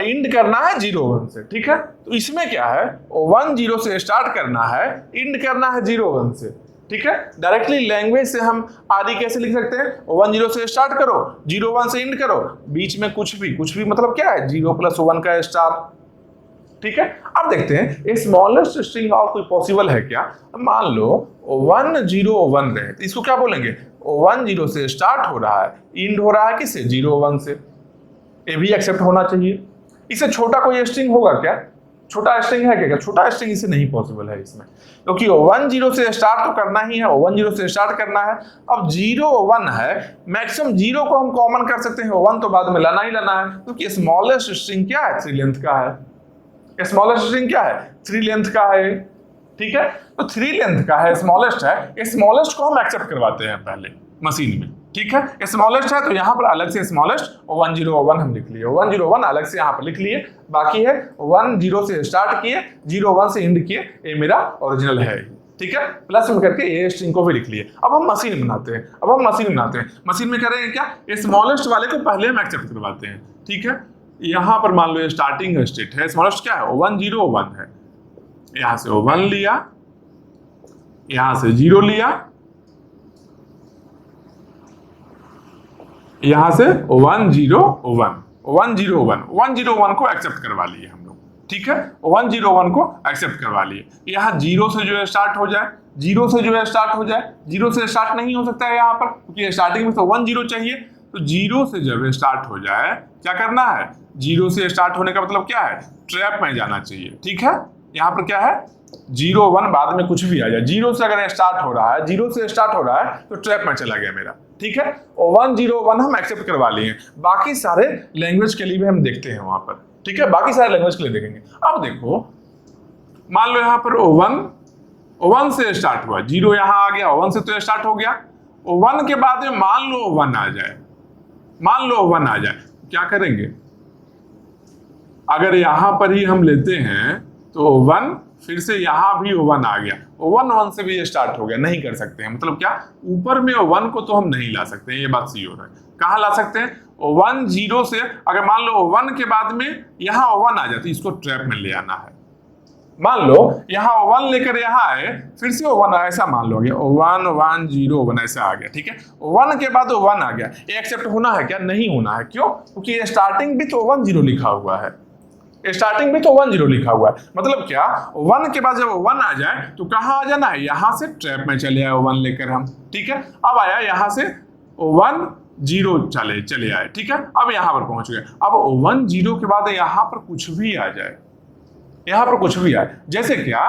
इंड करना है 0 1 से। ठीक है, तो इसमें क्या है, 1 0 से स्टार्ट करना है, इंड करना है 0 1 से। ठीक है, डायरेक्टली लैंग्वेज से हम आदि कैसे लिख सकते हैं, 1 0 से स्टार्ट करो, 0 1 से इंड करो, बीच में कुछ भी मतलब क्या है, 0 + 1 का स्टार। ठीक है, अब देखते हैं स्मॉलेस्ट स्ट्रिंग और कोई पॉसिबल है क्या। मान लो 1 0 1 रहे तो इसको क्या बोलेंगे, 1 0 से स्टार्ट हो रहा है, इंड हो रहा है किससे, 0 1 से। ये भी एक्सेप्ट होना चाहिए। इससे छोटा कोई स्ट्रिंग होगा क्या, छोटा स्ट्रिंग है क्या, छोटा स्ट्रिंग इसे नहीं पॉसिबल है इसमें, क्योंकि 1 0 से स्टार्ट तो करना ही है, 1 0 से स्टार्ट करना है। अब 0 1 है, मैक्सिमम 0 को हम कॉमन कर सकते हैं, 1 तो बाद में लाना ही लाना है, क्योंकि स्मॉलेस्ट स्ट्रिंग क्या है, 3 लेंथ का है। स्मॉलेस्ट स्ट्रिंग क्या है, 3 लेंथ का है। ठीक है, तो 3 लेंथ का है, स्मॉलेस्ट है, स्मॉलेस्ट को हम एक्सेप्ट करवाते हैं पहले मशीन में। ठीक है, स्मॉलेस्ट है तो यहाँ पर अलग से स्मॉलेस्ट 1 0 1 हम लिख लिए, 1 0 1 अलग से यहाँ पर लिख लिए। बाकी है 1 0 से स्टार्ट किए, 0 1 से एंड किए, ये मेरा ओरिजिनल है। ठीक है, प्लस में करके ये स्ट्रिंग को भी लिख लिए। अब हम मशीन बनाते हैं। मशीन में करेंगे क्या, स्मॉलेस्ट वाले को पहले हम एक्सेप्ट करवाते हैं। ठीक है, यहां पर मान लो ये स्टार्टिंग स्टेट है, स्मॉलेस्ट क्या है, 1 0 1 है। यहां से 1 लिया, यहां से 0 लिया, यहां से 1 0 1 1 0 1 1 0 1 को एक्सेप्ट करवा लिए हम लोग। ठीक है, 1 0 1 को एक्सेप्ट करवा लिए। यहां 0 से जो है स्टार्ट हो जाए, 0 से जो है स्टार्ट हो जाए, 0 से स्टार्ट नहीं हो सकता है यहां पर, क्योंकि स्टार्टिंग में तो 1 0 चाहिए। तो 0 से जब स्टार्ट हो जाए, क्या करना है, 0 से स्टार्ट होने का मतलब क्या है, ट्रैप में जाना चाहिए। ठीक है, यहाँ पर क्या है, 0 1 बाद में कुछ भी आ जाए, 0 से अगर स्टार्ट हो रहा है, 0 से स्टार्ट हो रहा है तो ट्रैप में चला गया मेरा। ठीक है, 1 0 1 हम एक्सेप्ट करवा लिए। बाकी सारे लैंग्वेज के लिए भी हम देखते हैं वहां पर। ठीक है, बाकी सारे लैंग्वेज के लिए देखेंगे। अब देखो, मान लो यहाँ पर 1 से स्टार्ट हुआ, 0 यहाँ आ गया, 1 से तो स्टार्ट हो गया। 1 के बाद में मान लो 1 आ जाए, क्या करेंगे, अगर यहां पर ही हम लेते हैं तो 1, फिर से यहां भी 1 आ गया, 1 1 से भी ये स्टार्ट हो गया, नहीं कर सकते हैं। मतलब क्या, ऊपर में 1 को तो हम नहीं ला सकते हैं, ये बात श्योर है। कहां ला सकते हैं, 1 0 से अगर मान लो 1 के बाद में यहां 1 आ जाती, इसको ट्रैप में ले आना है। मान लो यहाँ 1 लेकर यहाँ आए, फिर से 1 ऐसा मान लो 1 1 0 1 ऐसा आ गया। ठीक है, 1 के बाद 1 आ गया, ये एक्सेप्ट होना है क्या, नहीं होना है। क्यों, क्योंकि ये स्टार्टिंग भी तो 1 0 लिखा हुआ है, मतलब क्या, 1 के बाद जब 1 आ जाए तो कहाँ आ जाना है, यहां से ट्रैप में चले आए 1 लेकर हम। ठीक है, अब आया यहां से 1 0 चले आए। ठीक है, अब यहां पर पहुंच गए। अब 1 0 के बाद यहां पर कुछ भी आ जाए, जैसे क्या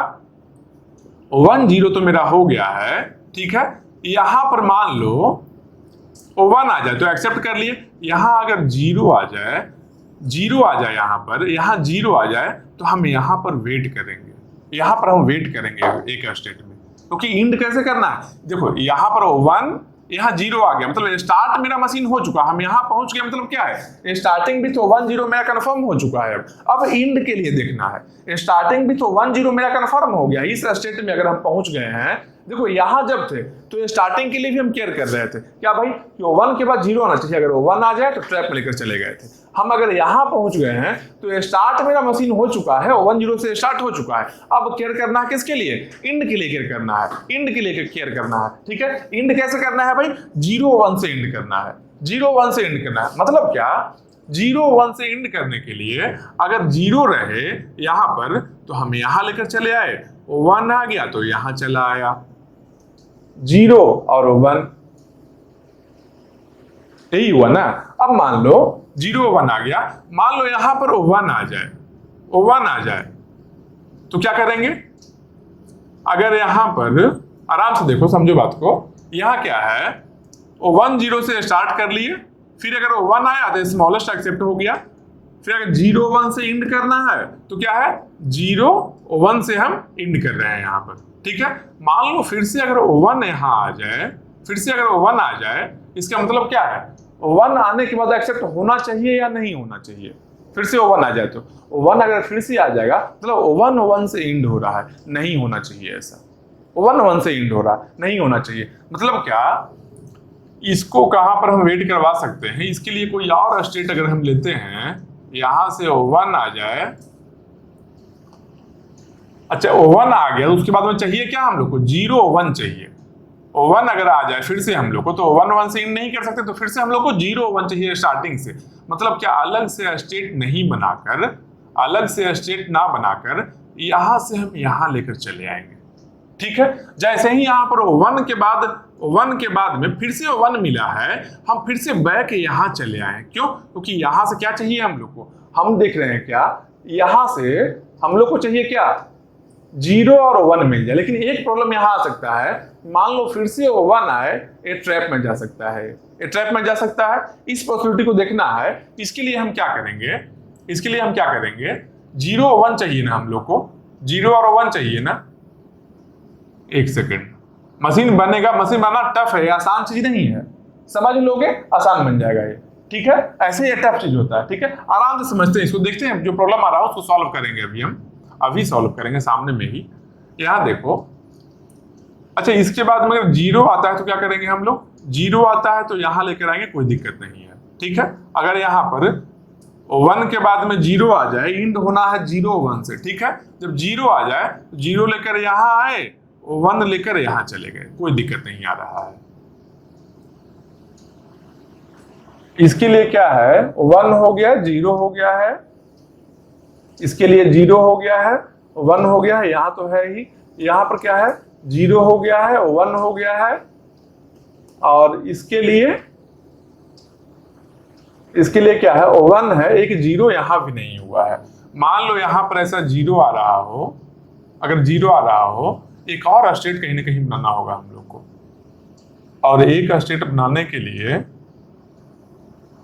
1 0 तो मेरा हो गया है। ठीक है, यहां पर मान लो 1 आ जाए तो एक्सेप्ट कर लिए। यहां अगर 0 आ जाए, यहां पर, यहां 0 आ जाए तो हम यहां पर वेट करेंगे, एक स्टेट में। क्योंकि इंड कैसे करना है, देखो यहां पर 1, यहाँ 0 आ गया, मतलब स्टार्ट मेरा मशीन हो चुका, हम यहाँ पहुंच गए, मतलब क्या है, स्टार्टिंग भी तो 1 0 मेरा कंफर्म हो चुका है। अब इंड के लिए देखना है, स्टार्टिंग भी तो 1 0 मेरा कंफर्म हो गया, इस स्टेट में अगर हम पहुंच गए हैं। देखो यहाँ जब थे तो स्टार्टिंग के लिए भी हम केयर कर रहे थे, क्या भाई, कि 1 के बाद 0 आना चाहिए, अगर 1 आ जाए तो ट्रैप में लेकर चले गए थे। हम अगर यहाँ पहुंच गए हैं तो स्टार्ट मेरा मशीन हो चुका है, 1 0 से स्टार्ट हो चुका है। अब केयर करना है किसके लिए, इंड के लिए केयर करना है, ठीक है, इंड कैसे करना है भाई, 0 1 से इंड करना है, मतलब क्या, जीरो वन से इंड करने के लिए अगर जीरो रहे यहां पर तो हम यहां लेकर चले आए, वन आ गया तो यहां चला आया, जीरो और वन, यही हुआ ना। अब मान लो जीरो वन आ गया, मान लो यहां पर वन आ जाए, वन आ जाए तो क्या करेंगे? अगर यहां पर आराम से देखो, समझो बात को, यहां क्या है, वन जीरो से स्टार्ट कर लिए, फिर अगर वन आया तो स्मॉलेस्ट एक्सेप्ट हो गया, फिर अगर जीरो वन से इंड करना है तो क्या है, जीरो वन से हम इंड कर रहे हैं यहां पर, ठीक है। मान लो फिर से अगर वन यहां आ जाए, फिर से अगर वन आ जाए, इसका मतलब क्या है, वन आने के बाद एक्सेप्ट होना चाहिए या नहीं होना चाहिए? फिर से वन आ जाए तो वन अगर फिर से आ जाएगा मतलब वन वन से इंड हो रहा है, नहीं होना चाहिए ऐसा, वन वन से इंड हो रहा है, नहीं होना चाहिए। मतलब क्या, इसको कहां पर हम वेट करवा सकते हैं? इसके लिए कोई और स्टेट अगर हम लेते हैं, यहां से वन आ जाए, अच्छा वन आ गया, उसके बाद में चाहिए क्या हम लोग को, जीरो वन चाहिए। वन अगर आ जाए फिर से हम लोग को, तो वन वन से इंड नहीं कर सकते, तो फिर से हम लोग को जीरो वन चाहिए स्टार्टिंग से। मतलब क्या, अलग से स्टेट नहीं बनाकर, अलग से स्टेट ना बनाकर यहां से हम यहां लेकर चले आएंगे, ठीक है। जैसे ही यहां पर वन के बाद में फिर से वन मिला है, हम फिर से बैक यहां चले आए, क्यों? क्योंकि यहां से क्या चाहिए हम लोग को, हम देख रहे हैं क्या, यहां से हम लोग को चाहिए क्या, जीरो और वन मिल जाए। लेकिन एक प्रॉब्लम यहां आ सकता है, मान लो फिर से वन आए, ये ट्रैप में जा सकता है, ये ट्रैप में जा सकता है। इस पॉसिबिलिटी को देखना है, इसके लिए हम क्या करेंगे, इसके लिए हम क्या करेंगे, जीरो वन चाहिए ना हम लोग को, जीरो और वन चाहिए ना। एक सेकेंड, मशीन बनेगा, मशीन बनना टफ है, आसान चीज नहीं है, समझ लोगे आसान बन जाएगा ये, ठीक है। ऐसे ही टफ चीज होता है, ठीक है। आराम से समझते हैं इसको, देखते हैं जो प्रॉब्लम आ रहा है उसको सॉल्व करेंगे। अभी हम अभी सॉल्व करेंगे सामने में ही, यहां देखो। अच्छा, इसके बाद में अगर जीरो आता है तो क्या करेंगे हम लोग, जीरो आता है तो यहां लेकर आएंगे, कोई दिक्कत नहीं है, ठीक है। अगर यहां पर वन के बाद में जीरो आ जाए, इंड होना है जीरो वन से, ठीक है। जब जीरो आ जाए, जीरो लेकर यहां आए, वन लेकर यहां चले गए, कोई दिक्कत नहीं आ रहा है। इसके लिए क्या है, वन हो गया, जीरो हो गया है, इसके लिए जीरो हो गया है, वन हो गया है, यहां तो है ही, यहां पर क्या है, जीरो हो गया है, वन हो गया है, और इसके लिए क्या है, वन है, एक जीरो यहां भी नहीं हुआ है। मान लो यहां पर ऐसा जीरो आ रहा हो, अगर जीरो आ रहा हो, एक और स्टेट कहीं ना कहीं बनाना होगा हम लोग को, और एक स्टेट बनाने के लिए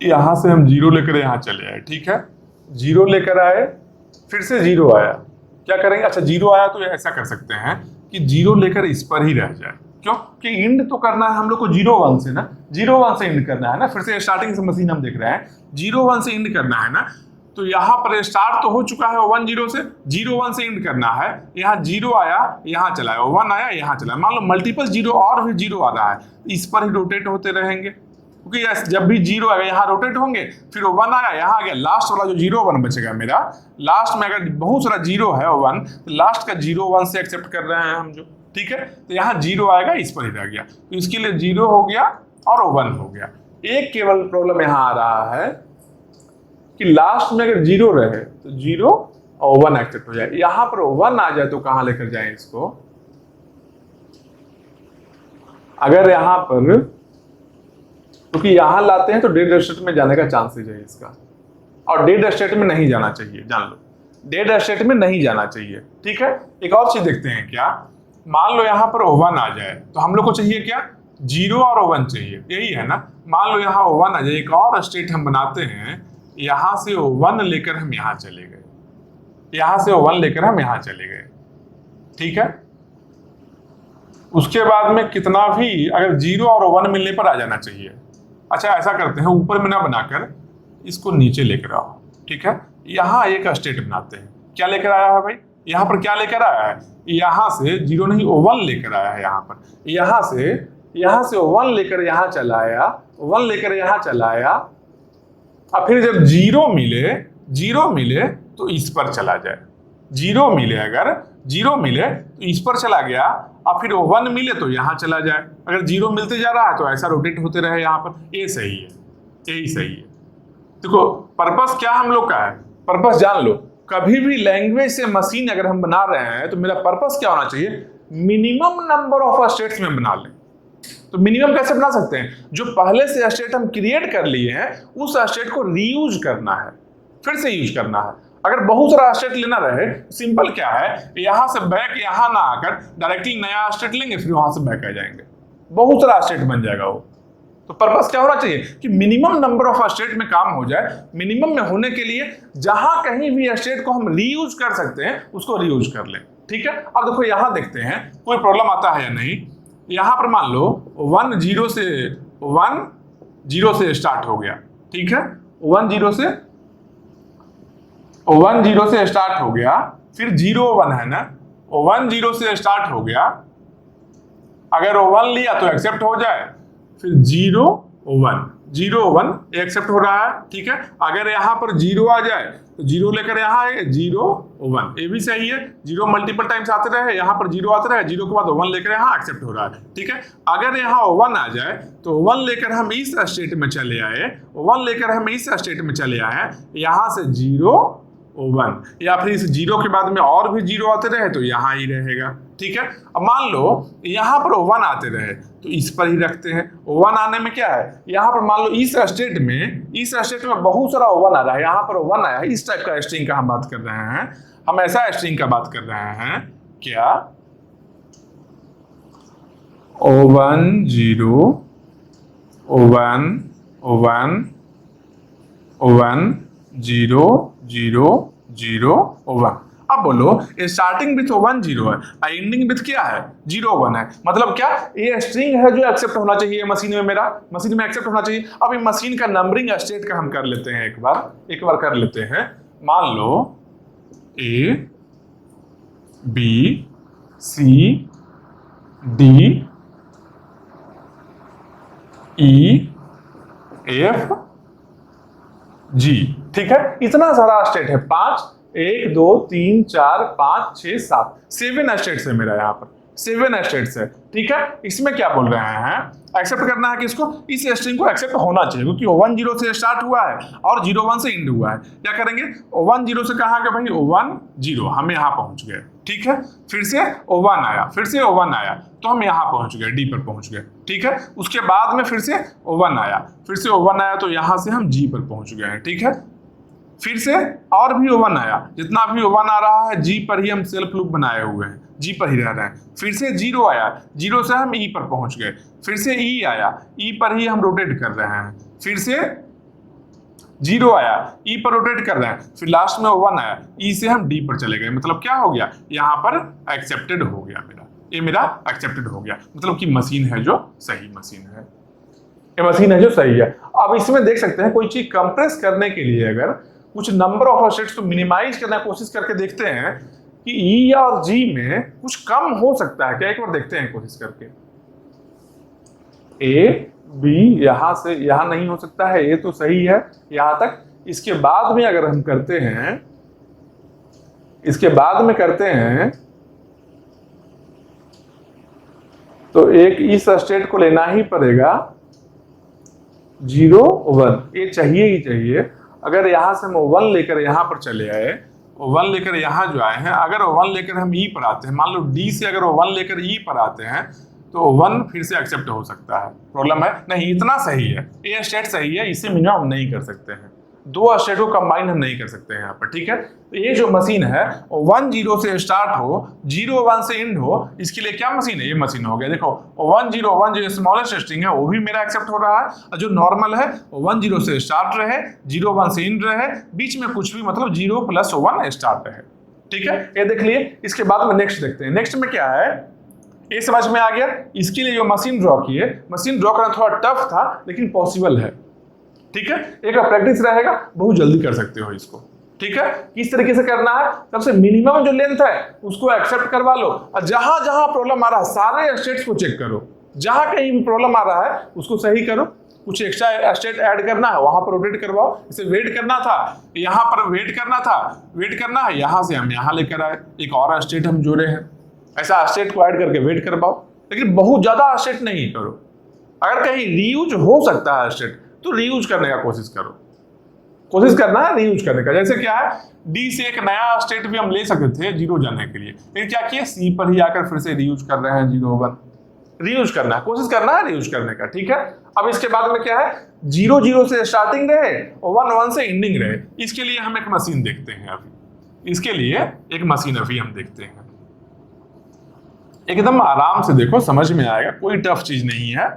यहां से हम जीरो लेकर यहां चले आए, ठीक है। जीरो लेकर आए, फिर से जीरो आया, क्या करेंगे, अच्छा जीरो आया तो ऐसा कर सकते हैं कि जीरो लेकर इस पर ही रह जाए, क्यों कि इंड तो करना है हम लोग को जीरो वन से ना, जीरो वन से इंड करना है ना, फिर से स्टार्टिंग से मशीन हम देख रहे हैं, जीरो वन से इंड करना है ना। तो यहाँ पर स्टार्ट तो हो चुका है वन जीरो से, जीरो वन से इंड करना है, यहाँ जीरो आया यहाँ चला, वन आया यहाँ चला, मान लो मल्टीपल जीरो और भी जीरो आ रहा है, इस पर ही रोटेट होते रहेंगे, क्योंकि जब भी जीरो आएगा यहाँ रोटेट होंगे, फिर वन आया यहाँ आ गया, लास्ट वाला जो जीरो वन बचेगा मेरा, लास्ट में अगर बहुत सारा जीरो है वन, तो लास्ट का जीरो वन से एक्सेप्ट कर रहे हैं हम जो, ठीक है। तो यहाँ जीरो आएगा, इस पर ही रह गया, तो इसके लिए जीरो हो गया और वन हो गया। एक केवल प्रॉब्लम यहाँ आ रहा है कि लास्ट में अगर जीरो रहे तो जीरो और वन एक्सेप्ट हो जाए, यहां पर वन आ जाए तो कहां लेकर जाए इसको, अगर यहां पर, क्योंकि यहां लाते हैं तो डेड स्टेट में जाने का चांसेस है इसका, और डेड स्टेट में नहीं जाना चाहिए, जान लो, डेड स्टेट में नहीं जाना चाहिए, ठीक है। एक और चीज देखते हैं, क्या मान लो यहां पर वन आ जाए तो हम लोग को चाहिए क्या, जीरो और वन चाहिए, यही है ना। मान लो यहाँ वन आ जाए, एक और स्टेट हम बनाते हैं, यहां से वन लेकर हम यहां चले गए, यहां से वन लेकर हम यहां चले गए, ठीक है। उसके बाद में कितना भी अगर जीरो और वन मिलने पर आ जाना चाहिए। अच्छा ऐसा करते हैं, ऊपर में ना बनाकर इसको नीचे लेकर आओ, ठीक है। यहां एक स्टेट बनाते हैं, क्या लेकर आया है भाई, यहां पर क्या लेकर आया है, यहां से जीरो नहीं वन लेकर आया है, यहां पर यहां से वन लेकर यहां चला आया, वन लेकर यहां चला आया, और फिर जब जीरो मिले तो इस पर चला जाए, जीरो मिले, अगर जीरो मिले तो इस पर चला गया, और फिर वन मिले तो यहां चला जाए। अगर जीरो मिलते जा रहा है तो ऐसा रोटेट होते रहे यहाँ पर, ये सही है, यही सही है, देखो पर्पस क्या हम लोग का है, पर्पस जान लो। कभी भी लैंग्वेज से मशीन अगर हम बना रहे हैं तो मेरा पर्पस क्या होना चाहिए, मिनिमम नंबर ऑफ स्टेट्स में बना लें। तो मिनिमम कैसे बना सकते हैं, जो पहले से स्टेट हम क्रिएट कर लिए हैं उस स्टेट को रीयूज करना है, फिर से यूज करना है। अगर बहुत सारा स्टेट लेना रहे, सिंपल क्या है, यहां से बैक यहां ना आकर डायरेक्टली नया स्टेट लेंगे, फिर वहां से बैक आ जाएंगे, बहुत सारा स्टेट बन जाएगा वो। तो पर्पस क्या होना चाहिए कि मिनिमम नंबर ऑफ स्टेट में काम हो जाए। मिनिमम में होने के लिए जहां कहीं भी स्टेट को हम रीयूज कर सकते हैं उसको रीयूज कर लें। ठीक है, अब देखो यहां देखते हैं कोई प्रॉब्लम आता है या नहीं। यहां पर मान लो 1 0 से स्टार्ट हो गया। ठीक है, 1 0 से स्टार्ट हो गया, फिर 0 1 है ना, 1 0 से स्टार्ट हो गया, अगर 1 लिया तो एक्सेप्ट हो जाए, फिर 0 1 एक्सेप्ट हो रहा है। ठीक है, अगर यहां पर 0 आ जाए तो 0 लेकर यहां आए 0 1, ये भी सही है। 0 मल्टीपल टाइम्स आते रहे, यहां पर 0 आते रहे, 0 के बाद 1 लेकर यहां एक्सेप्ट हो रहा है। ठीक है, अगर यहां 1 आ जाए तो 1 लेकर हम इस स्टेट में चले आए, 1 लेकर हम इस स्टेट में चले आए, यहां से 0 1, या फिर इस 0 के बाद में और भी 0 आते रहे तो यहां ही रहेगा। ठीक है, अब मान लो यहां पर 1 आते रहे तो इस पर ही रखते हैं। 1 आने में क्या है, यहां पर मान लो इस स्टेट में बहुत सारा 1 आ रहा है, यहां पर 1 आया है, इस टाइप का स्ट्रिंग का हम बात कर रहे हैं, हम ऐसा स्ट्रिंग का बात कर रहे हैं क्या, 1 0 1 1 1 0 0 0 1। अब बोलो स्टार्टिंग विथ 1 0 है, एंडिंग विथ क्या है 0 1 है, मतलब क्या ये स्ट्रिंग है जो एक्सेप्ट होना चाहिए मशीन में, मेरा मशीन में एक्सेप्ट होना चाहिए। अब ये मशीन का नंबरिंग स्टेट का हम कर लेते हैं, एक बार कर लेते हैं। मान लो A B C D E F G। ठीक है, इतना सारा स्टेट है, 5 1 2 3 4 5 6 7 7 स्टेट्स है मेरा, यहाँ पर 7 स्टेट्स है। ठीक है, इसमें क्या बोल रहे हैं, एक्सेप्ट करना है कि इसको, इस स्ट्रिंग को एक्सेप्ट होना चाहिए, क्योंकि 1 0 से स्टार्ट हुआ है और 0 1 से एंड हुआ है। क्या करेंगे, 1 0 से कहा गया भाई 1 0, हम यहाँ पहुंच गए। ठीक है, फिर से 1 आया, फिर से 1 आया, तो हम यहाँ पहुंच गए, डी पर पहुंच गए। ठीक है, उसके बाद में फिर से 1 आया, फिर से 1 आया, तो यहाँ से हम जी पर पहुंच गए हैं। ठीक है, फिर से और भी 1 आया, जितना भी 1 आ रहा है जी पर ही हम सेल्फ लूप बनाए हुए हैं, जी पर ही रह रहे हैं। फिर से 0 आया, 0 से हम ई पर पहुंच गए, फिर से ई आया, ई पर ही हम रोटेट कर रहे हैं, फिर से 0 आया, ई पर रोटेट कर रहे हैं, फिर लास्ट में 1 आया, ई से हम डी पर चले गए। मतलब क्या हो गया, यहाँ पर एक्सेप्टेड हो गया मेरा, ये मेरा एक्सेप्टेड हो गया, मतलब कि मशीन है जो सही मशीन है, ये मशीन है जो सही है। अब इसमें देख सकते हैं कोई चीज कंप्रेस करने के लिए अगर कुछ नंबर ऑफ स्टेट्स को मिनिमाइज करने की कोशिश करके देखते हैं कि ई और जी में कुछ कम हो सकता है क्या, एक बार देखते हैं कोशिश करके। ए बी यहां से यहां नहीं हो सकता है, ये तो सही है यहां तक। इसके बाद में अगर हम करते हैं, इसके बाद में करते हैं तो एक इस स्टेट को लेना ही पड़ेगा 0 1, ये चाहिए ही चाहिए। अगर यहां से हम 1 लेकर यहां पर चले आए, 1 लेकर यहां जो आए हैं, अगर 1 लेकर हम ई पर आते हैं, मान लो डी से अगर 1 लेकर ई पर आते हैं तो 1 फिर से एक्सेप्ट हो सकता है। प्रॉब्लम है नहीं, इतना सही है, ये स्टेट सही है, इससे मिनिमम हम नहीं कर सकते हैं, 2 स्टेट को कंबाइन हम नहीं कर सकते हैं यहाँ पर। ठीक है, तो ये जो मशीन है 1 0 से स्टार्ट हो 0 1 से एंड हो, इसके लिए क्या मशीन है, ये मशीन हो गया। देखो 1 0 1 जो स्मॉलेस्ट स्ट्रिंग है वो भी मेरा एक्सेप्ट हो रहा है, और जो नॉर्मल है 1 0 से स्टार्ट रहे, 0 1 से एंड रहे, बीच में कुछ भी मतलब 0 + 1 स्टार्ट रहे। ठीक है, ये देख लिए। इसके बाद में नेक्स्ट देखते हैं, नेक्स्ट में क्या है, ये समझ में आ गया। इसके लिए जो मशीन ड्रॉ किए, मशीन ड्रॉ करना थोड़ा टफ था लेकिन पॉसिबल है। ठीक है, एक प्रैक्टिस रहेगा, बहुत जल्दी कर सकते हो इसको। ठीक है, किस तरीके से करना है, सबसे मिनिमम जो लेंथ है उसको एक्सेप्ट करवा लो, और जहां जहां प्रॉब्लम आ रहा है सारे स्टेट्स को चेक करो, जहां कहीं भी प्रॉब्लम आ रहा है उसको सही करो। कुछ एक्स्ट्रा स्टेट ऐड करना है वहां पर रोटेट करवाओ, इसे वेट करना था यहां पर वेट करना है, यहां से हम यहां लेकर आए, एक और स्टेट हम जोड़े हैं, ऐसा स्टेट को ऐड करके वेट करवाओ, लेकिन बहुत ज्यादा स्टेट नहीं करो। अगर कहीं रीयूज हो सकता है स्टेट तो रीयूज करने का कोशिश करो। कोशिश करना है रीयूज करने का। जैसे क्या है, डी से एक नया स्टेट भी हम ले सकते थे 0 जाने के लिए, लेकिन क्या किया, सी पर ही आकर फिर से रीयूज कर रहे हैं 0 1। रीयूज करना है, कोशिश करना है रीयूज करने का, ठीक है। अब इसके बाद में क्या है, 0 0 से स्टार्टिंग रहे और 1 1 से एंडिंग रहे। इसके लिए हम एक मशीन देखते हैं अभी, इसके लिए एक मशीन अभी हम देखते हैं। एकदम आराम से देखो, समझ में आएगा, कोई टफ चीज नहीं है,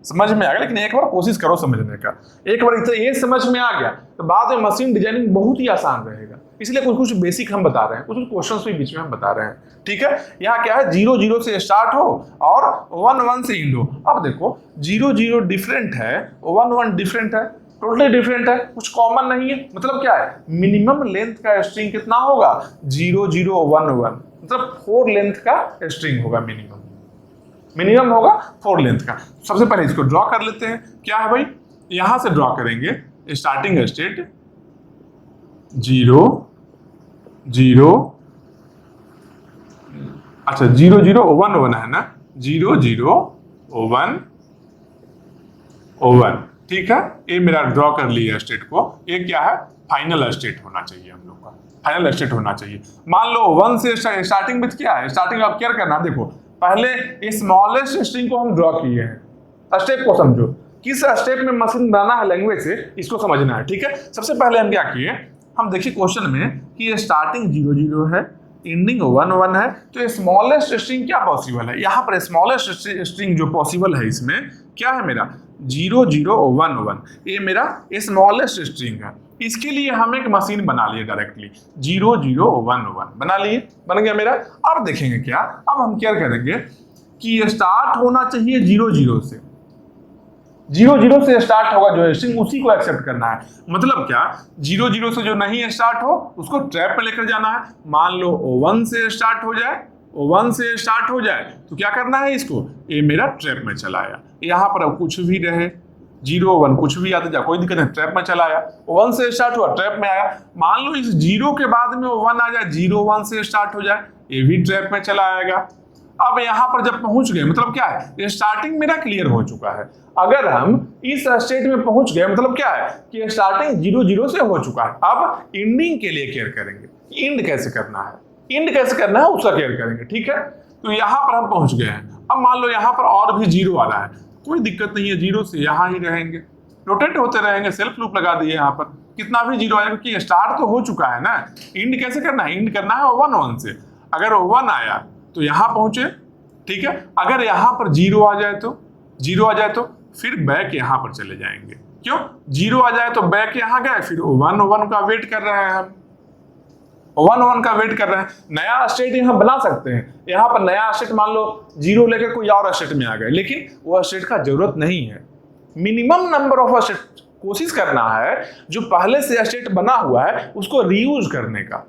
समझ में आएगा। लेकिन एक बार कोशिश करो समझने का। एक बार इतना ये समझ में आ गया तो बाद में मशीन डिजाइनिंग बहुत ही आसान रहेगा। इसलिए कुछ कुछ बेसिक हम बता रहे हैं, कुछ कुछ क्वेश्चंस भी बीच में हम बता रहे हैं, ठीक है। यहाँ क्या है, 0 0 से स्टार्ट हो और 1 1 से एंड हो। अब देखो 0 0 डिफरेंट है, 1 1 डिफरेंट है, टोटली डिफरेंट है, कुछ कॉमन नहीं है। मतलब क्या है, मिनिमम लेंथ का स्ट्रिंग कितना होगा, 0 0 1 1, मतलब 4 लेंथ का स्ट्रिंग होगा मिनिमम होगा 4 लेंथ का। सबसे पहले इसको ड्रॉ कर लेते हैं। क्या है भाई, यहां से ड्रॉ करेंगे स्टार्टिंग स्टेट 0 0, अच्छा 0 0 1 1 है ना, 0 0 1 1, ठीक है। ये मेरा ड्रॉ कर लिया स्टेट को। ये क्या है, फाइनल स्टेट होना चाहिए हम लोग का, फाइनल स्टेट होना चाहिए। मान लो 1 से स्टार्टिंग विथ क्या है, स्टार्टिंग आप क्या करना, देखो पहले स्मॉलेस्ट स्ट्रिंग को हम ड्रॉ किए हैं। स्टेप को समझो, किस स्टेप में मशीन बनाना है लैंग्वेज से, इसको समझना है, ठीक है। सबसे पहले हम क्या किए, हम देखिए क्वेश्चन में कि ये स्टार्टिंग 0 0 है, एंडिंग 1 1 है, तो स्मॉलेस्ट स्ट्रिंग क्या पॉसिबल है। यहाँ पर स्मॉलेस्ट स्ट्रिंग जो पॉसिबल है इसमें क्या है, मेरा 0 0 1 1, ये मेरा स्मॉलेस्ट स्ट्रिंग है। इसके लिए हम एक मशीन बना लिए डायरेक्टली, 0 0 1 1 बना लिए, बन गया मेरा। अब देखेंगे क्या, अब हम क्या करेंगे कि ये स्टार्ट होना चाहिए 0 0 से, 0 0 से स्टार्ट होगा जो स्ट्रिंग, उसी को एक्सेप्ट करना है। मतलब क्या, 0 0 से जो नहीं स्टार्ट हो उसको ट्रैप में लेकर जाना है। मान लो 1 से स्टार्ट हो जाए, 1 से स्टार्ट हो जाए तो क्या करना है, इसको ये मेरा ट्रैप में चला आया। यहाँ पर अब कुछ भी रहे, 0 1 कुछ भी आते जा, कोई दिक्कत नहीं, ट्रैप में चला आया। 1 से स्टार्ट हुआ, ट्रैप में आया। मान लो इस 0 के बाद में 1 आ जाए, 0 1 से स्टार्ट हो जाए, ये भी ट्रैप में चला आएगा। अब यहाँ पर जब पहुंच गए, मतलब क्या है, ये स्टार्टिंग मेरा क्लियर हो चुका है। अगर हम इस स्टेट में पहुंच गए, मतलब क्या है कि स्टार्टिंग 0 0 से हो चुका है। अब एंडिंग के लिए केयर करेंगे, एंड कैसे करना है, एंड कैसे करना है उसका केयर करेंगे, ठीक है। तो यहाँ पर हम पहुंच गए हैं। अब मान लो यहाँ पर और भी 0 आ रहा है, कोई दिक्कत नहीं है, 0 से यहाँ ही रहेंगे, रोटेट होते रहेंगे। सेल्फ लूप लगा दिए यहाँ पर, कितना भी 0 आएगा क्योंकि स्टार्ट तो हो चुका है ना। एंड कैसे करना है, एंड करना है 1 1 से। अगर 1 आया तो यहाँ पहुंचे, ठीक है। अगर यहाँ पर 0 आ जाए तो, 0 आ जाए तो फिर बैक यहाँ पर चले जाएंगे। क्यों, 0 आ जाए तो बैक यहाँ गए, फिर 1 1 का वेट कर रहे हैं हम, 1 1 का वेट कर रहे हैं। नया स्टेट यहाँ बना सकते हैं, यहाँ पर नया स्टेट मान लो 0 लेकर कोई और स्टेट में आ गए, लेकिन वो स्टेट का जरूरत नहीं है। मिनिमम नंबर ऑफ स्टेट कोशिश करना है, जो पहले से स्टेट बना हुआ है उसको रीयूज करने का,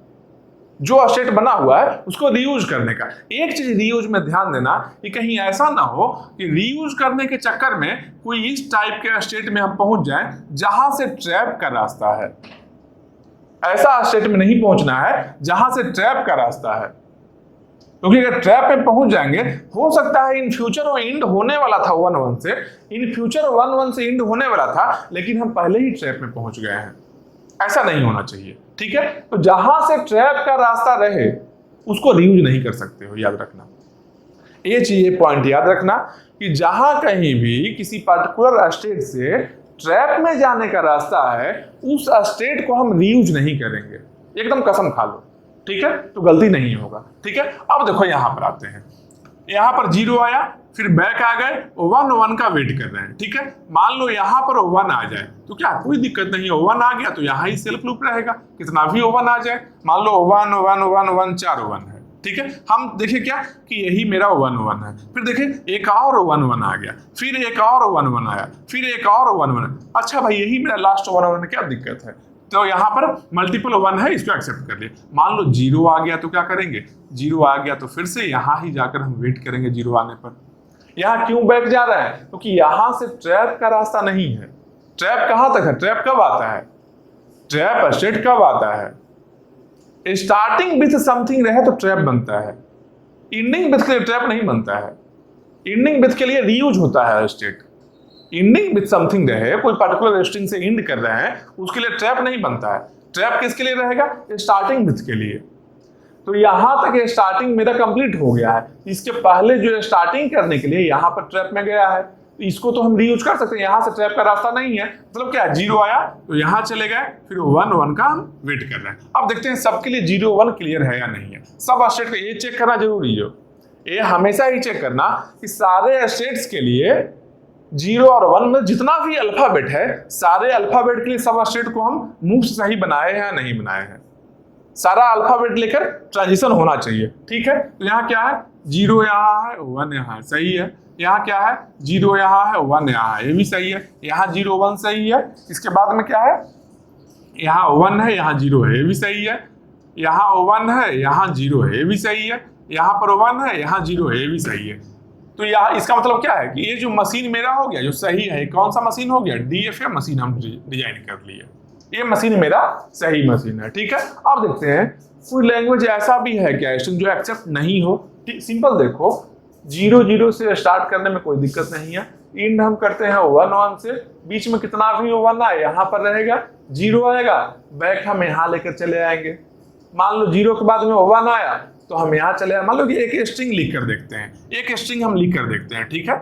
जो स्टेट बना हुआ है उसको रीयूज करने का। एक चीज रीयूज में ध्यान देना कि कहीं ऐसा ना हो कि रीयूज करने के चक्कर में कोई इस टाइप के स्टेट में हम पहुंच जाएं जहां से ट्रैप का रास्ता है। ऐसा स्टेट में नहीं पहुंचना है जहां से ट्रैप का रास्ता है, क्योंकि अगर ट्रैप में पहुंच जाएंगे, हो सकता है इन फ्यूचर वो एंड होने वाला था 1 1 से, इन फ्यूचर 1 1 से एंड होने वाला था, लेकिन हम पहले ही ट्रैप में पहुंच गए हैं। ऐसा नहीं होना चाहिए, ठीक है। तो जहां से ट्रैप का रास्ता रहे उसको रीयूज नहीं कर सकते हो, याद रखना ये चीज, ये पॉइंट याद रखना कि जहां कहीं भी किसी पर्टिकुलर स्टेट से ट्रैप में जाने का रास्ता है, उस स्टेट को हम रीयूज नहीं करेंगे, एकदम कसम खा लो, ठीक है। तो गलती नहीं होगा, ठीक है। अब देखो यहां पर आते हैं, यहां पर 0 आया, फिर बैक आ गए, 1 1 का वेट कर रहे हैं, ठीक है। मान लो यहां पर 1 आ जाए तो क्या, कोई दिक्कत नहीं है, 1 आ गया तो यहां ही सेल्फ लूप रहेगा, कितना भी 1 आ जाए। मान लो 1 1 1 1 4 1 है, ठीक है। हम देखिए क्या कि यही मेरा 1 1 है, फिर देखिए एक और 1 1 आ गया, फिर एक और 1 1 आया, फिर एक और 1 1। अच्छा भाई यही मेरा लास्ट 1 1 है, क्या दिक्कत है। तो यहाँ पर मल्टीपल 1 है, इसको एक्सेप्ट कर लिए। मान लो 0 आ गया तो क्या करेंगे, 0 आ गया तो फिर से यहाँ ही जाकर हम वेट करेंगे 0 आने पर। यहाँ क्यों बैक जा रहा है, क्योंकि यहाँ से ट्रैप का रास्ता नहीं है। ट्रैप कहाँ तक है, ट्रैप कब आता है, ट्रैप स्टेट कब आता है, स्टार्टिंग विथ समथिंग रहे तो ट्रैप बनता है, एंडिंग विथ के लिए ट्रैप नहीं बनता है। एंडिंग विथ के लिए रीयूज होता है स्टेट, इंडिंग विथ समथिंग रहे, कोई पर्टिकुलर स्ट्रिंग से इंड कर रहे हैं, उसके लिए ट्रैप नहीं बनता है। ट्रैप किसके लिए रहेगा? स्टार्टिंग विथ के लिए। तो यहां तक ये स्टार्टिंग मेरा कंप्लीट हो गया है। इसके पहले जो स्टार्टिंग करने के लिए यहां पर ट्रैप में गया है, इसको तो हम रीयूज कर सकते हैं। यहां से ट्रैप का रास्ता नहीं है, मतलब क्या, 0 आया तो यहां चले गए, फिर 1 1 का हम वेट कर रहे हैं। अब देखते हैं सबके लिए 0 1 क्लियर है या नहीं है। सब स्टेट को ये चेक करना जरूरी है, ये हमेशा ही चेक करना कि सारे स्टेट्स के लिए 0 और 1 में जितना भी अल्फाबेट है, सारे अल्फाबेट के लिए सब स्टेट को हम मूव सही बनाए हैं या नहीं बनाए हैं। सारा अल्फाबेट लेकर ट्रांजिशन होना चाहिए, ठीक है। तो यहाँ क्या है, 0 यहाँ है, 1 यहाँ है, सही है। यहाँ क्या है, 0 यहाँ है, 1 यहाँ है, ये भी सही है। यहाँ 0 1 सही है। इसके बाद में क्या है, यहाँ 1 है, यहाँ 0 है, ये भी सही है। यहाँ 1 है, यहाँ 0 है, ये भी सही है। यहाँ पर 1 है, यहाँ 0 है, ये भी सही है। तो यहाँ इसका मतलब क्या है कि ये जो मशीन मेरा हो गया, जो सही है, कौन सा मशीन हो गया, डीएफ मशीन हम डिजाइन कर लिए। ये मशीन मेरा सही मशीन है, ठीक है। अब देखते हैं कोई लैंग्वेज ऐसा भी है क्या स्ट्रिंग जो एक्सेप्ट नहीं हो। सिंपल देखो, 0 0 से स्टार्ट करने में कोई दिक्कत नहीं है। इंड हम करते हैं 1 1 से, बीच में कितना भी 1 आए यहाँ पर रहेगा, 0 आएगा, बैक हम यहाँ लेकर चले आएंगे। मान लो 0 के बाद में 1 आया तो हम यहाँ चले आए। मान लो कि एक स्ट्रिंग लिख कर देखते हैं, एक स्ट्रिंग हम लिख कर देखते हैं, ठीक है।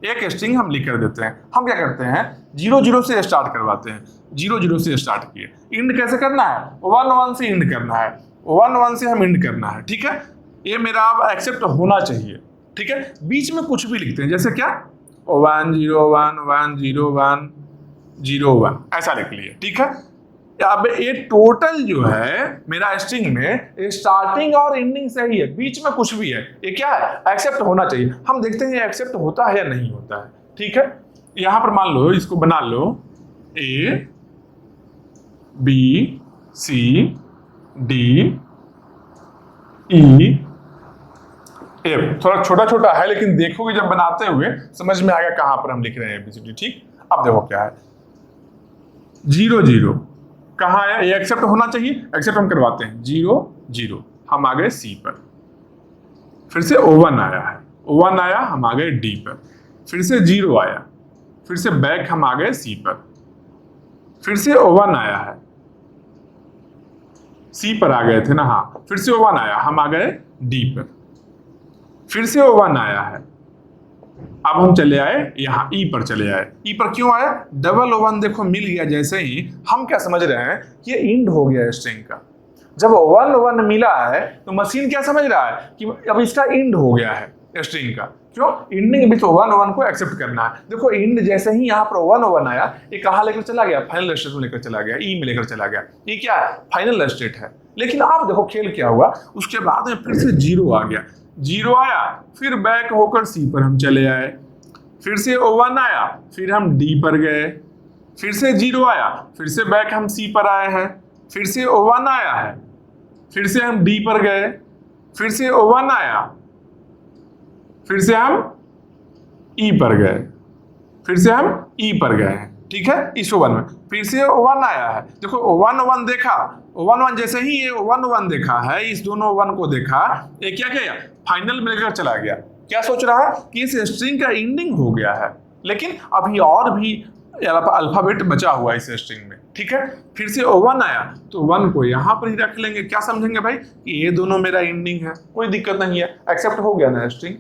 एक स्ट्रिंग हम लिख कर देते हैं। हम क्या करते हैं, 0 0 से स्टार्ट करवाते हैं। 0 0 से स्टार्ट किए, इंड कैसे करना है, 1 1 से इंड करना है, 1 1 से हम इंड करना है, ठीक है। ये मेरा अब एक्सेप्ट होना चाहिए, ठीक है। बीच में कुछ भी लिखते हैं, जैसे क्या, 1 0 1 1 0 1 0 1 ऐसा लिख लिए, ठीक है। अब ये टोटल जो है मेरा स्ट्रिंग में स्टार्टिंग और एंडिंग सही है, बीच में कुछ भी है, ये क्या है, एक्सेप्ट होना चाहिए। हम देखते हैं एक्सेप्ट होता है या नहीं होता है, ठीक है। यहां पर मान लो, इसको बना लो A B C D E F। थोड़ा छोटा छोटा है, लेकिन देखोगे जब बनाते हुए समझ में आएगा कहां पर हम लिख रहे हैं ABCD, ठीक। अब देखो क्या है, 0 0 कहाँ आया, ये एक्सेप्ट होना चाहिए, एक्सेप्ट हम करवाते हैं। 0 0 हम आ गए C पर, फिर से 1 आया है, 1 आया, हम आ गए D पर, फिर से 0 आया, फिर से बैक हम आ गए C पर, फिर से 1 आया है, C पर आ गए थे ना, हाँ, फिर से 1 आया, हम आ गए D पर, फिर से 1 आया है, अब हम चले आए यहाँ ई पर चले आए। ई पर क्यों आया, डबल 1 देखो मिल गया, जैसे ही हम क्या समझ रहे हैं कि ये इंड हो गया स्ट्रिंग का। जब 1 1 मिला है तो मशीन क्या समझ रहा है कि अब इसका इंड हो गया है स्ट्रिंग का। क्यों, इंडिंग विथ 1 1 को एक्सेप्ट करना है। देखो इंड जैसे ही यहाँ पर 1 1 आया, ये कहाँ लेकर चला गया, फाइनल स्टेट में लेकर चला गया, ई में लेकर चला गया। ये क्या है, फाइनल स्टेट है। लेकिन आप देखो खेल क्या हुआ, उसके बाद में फिर से 0 आ गया, 0 आया, फिर बैक होकर C पर हम चले आए, फिर से 1 आया, फिर हम D पर गए, फिर से 0 आया, फिर से बैक हम C पर आए हैं, फिर से 1 आया है, फिर से हम D पर गए, फिर से 1 आया, फिर से हम E पर गए, फिर से हम E पर गए, ठीक है। इस 1 में फिर से 1 आया है। देखो 1 1 देखा, 1 1 जैसे ही ये 1 1 देखा है, इस दोनों 1 को देखा, ये क्या किया, फाइनल में लेकर चला गया। क्या सोच रहा है कि इस स्ट्रिंग का एंडिंग हो गया है, लेकिन अभी और भी अल्फाबेट बचा हुआ है इस स्ट्रिंग में, ठीक है। फिर से 1 आया तो 1 को यहाँ पर ही रख लेंगे। क्या समझेंगे भाई कि ये दोनों मेरा एंडिंग है, कोई दिक्कत नहीं है, एक्सेप्ट हो गया ना स्ट्रिंग।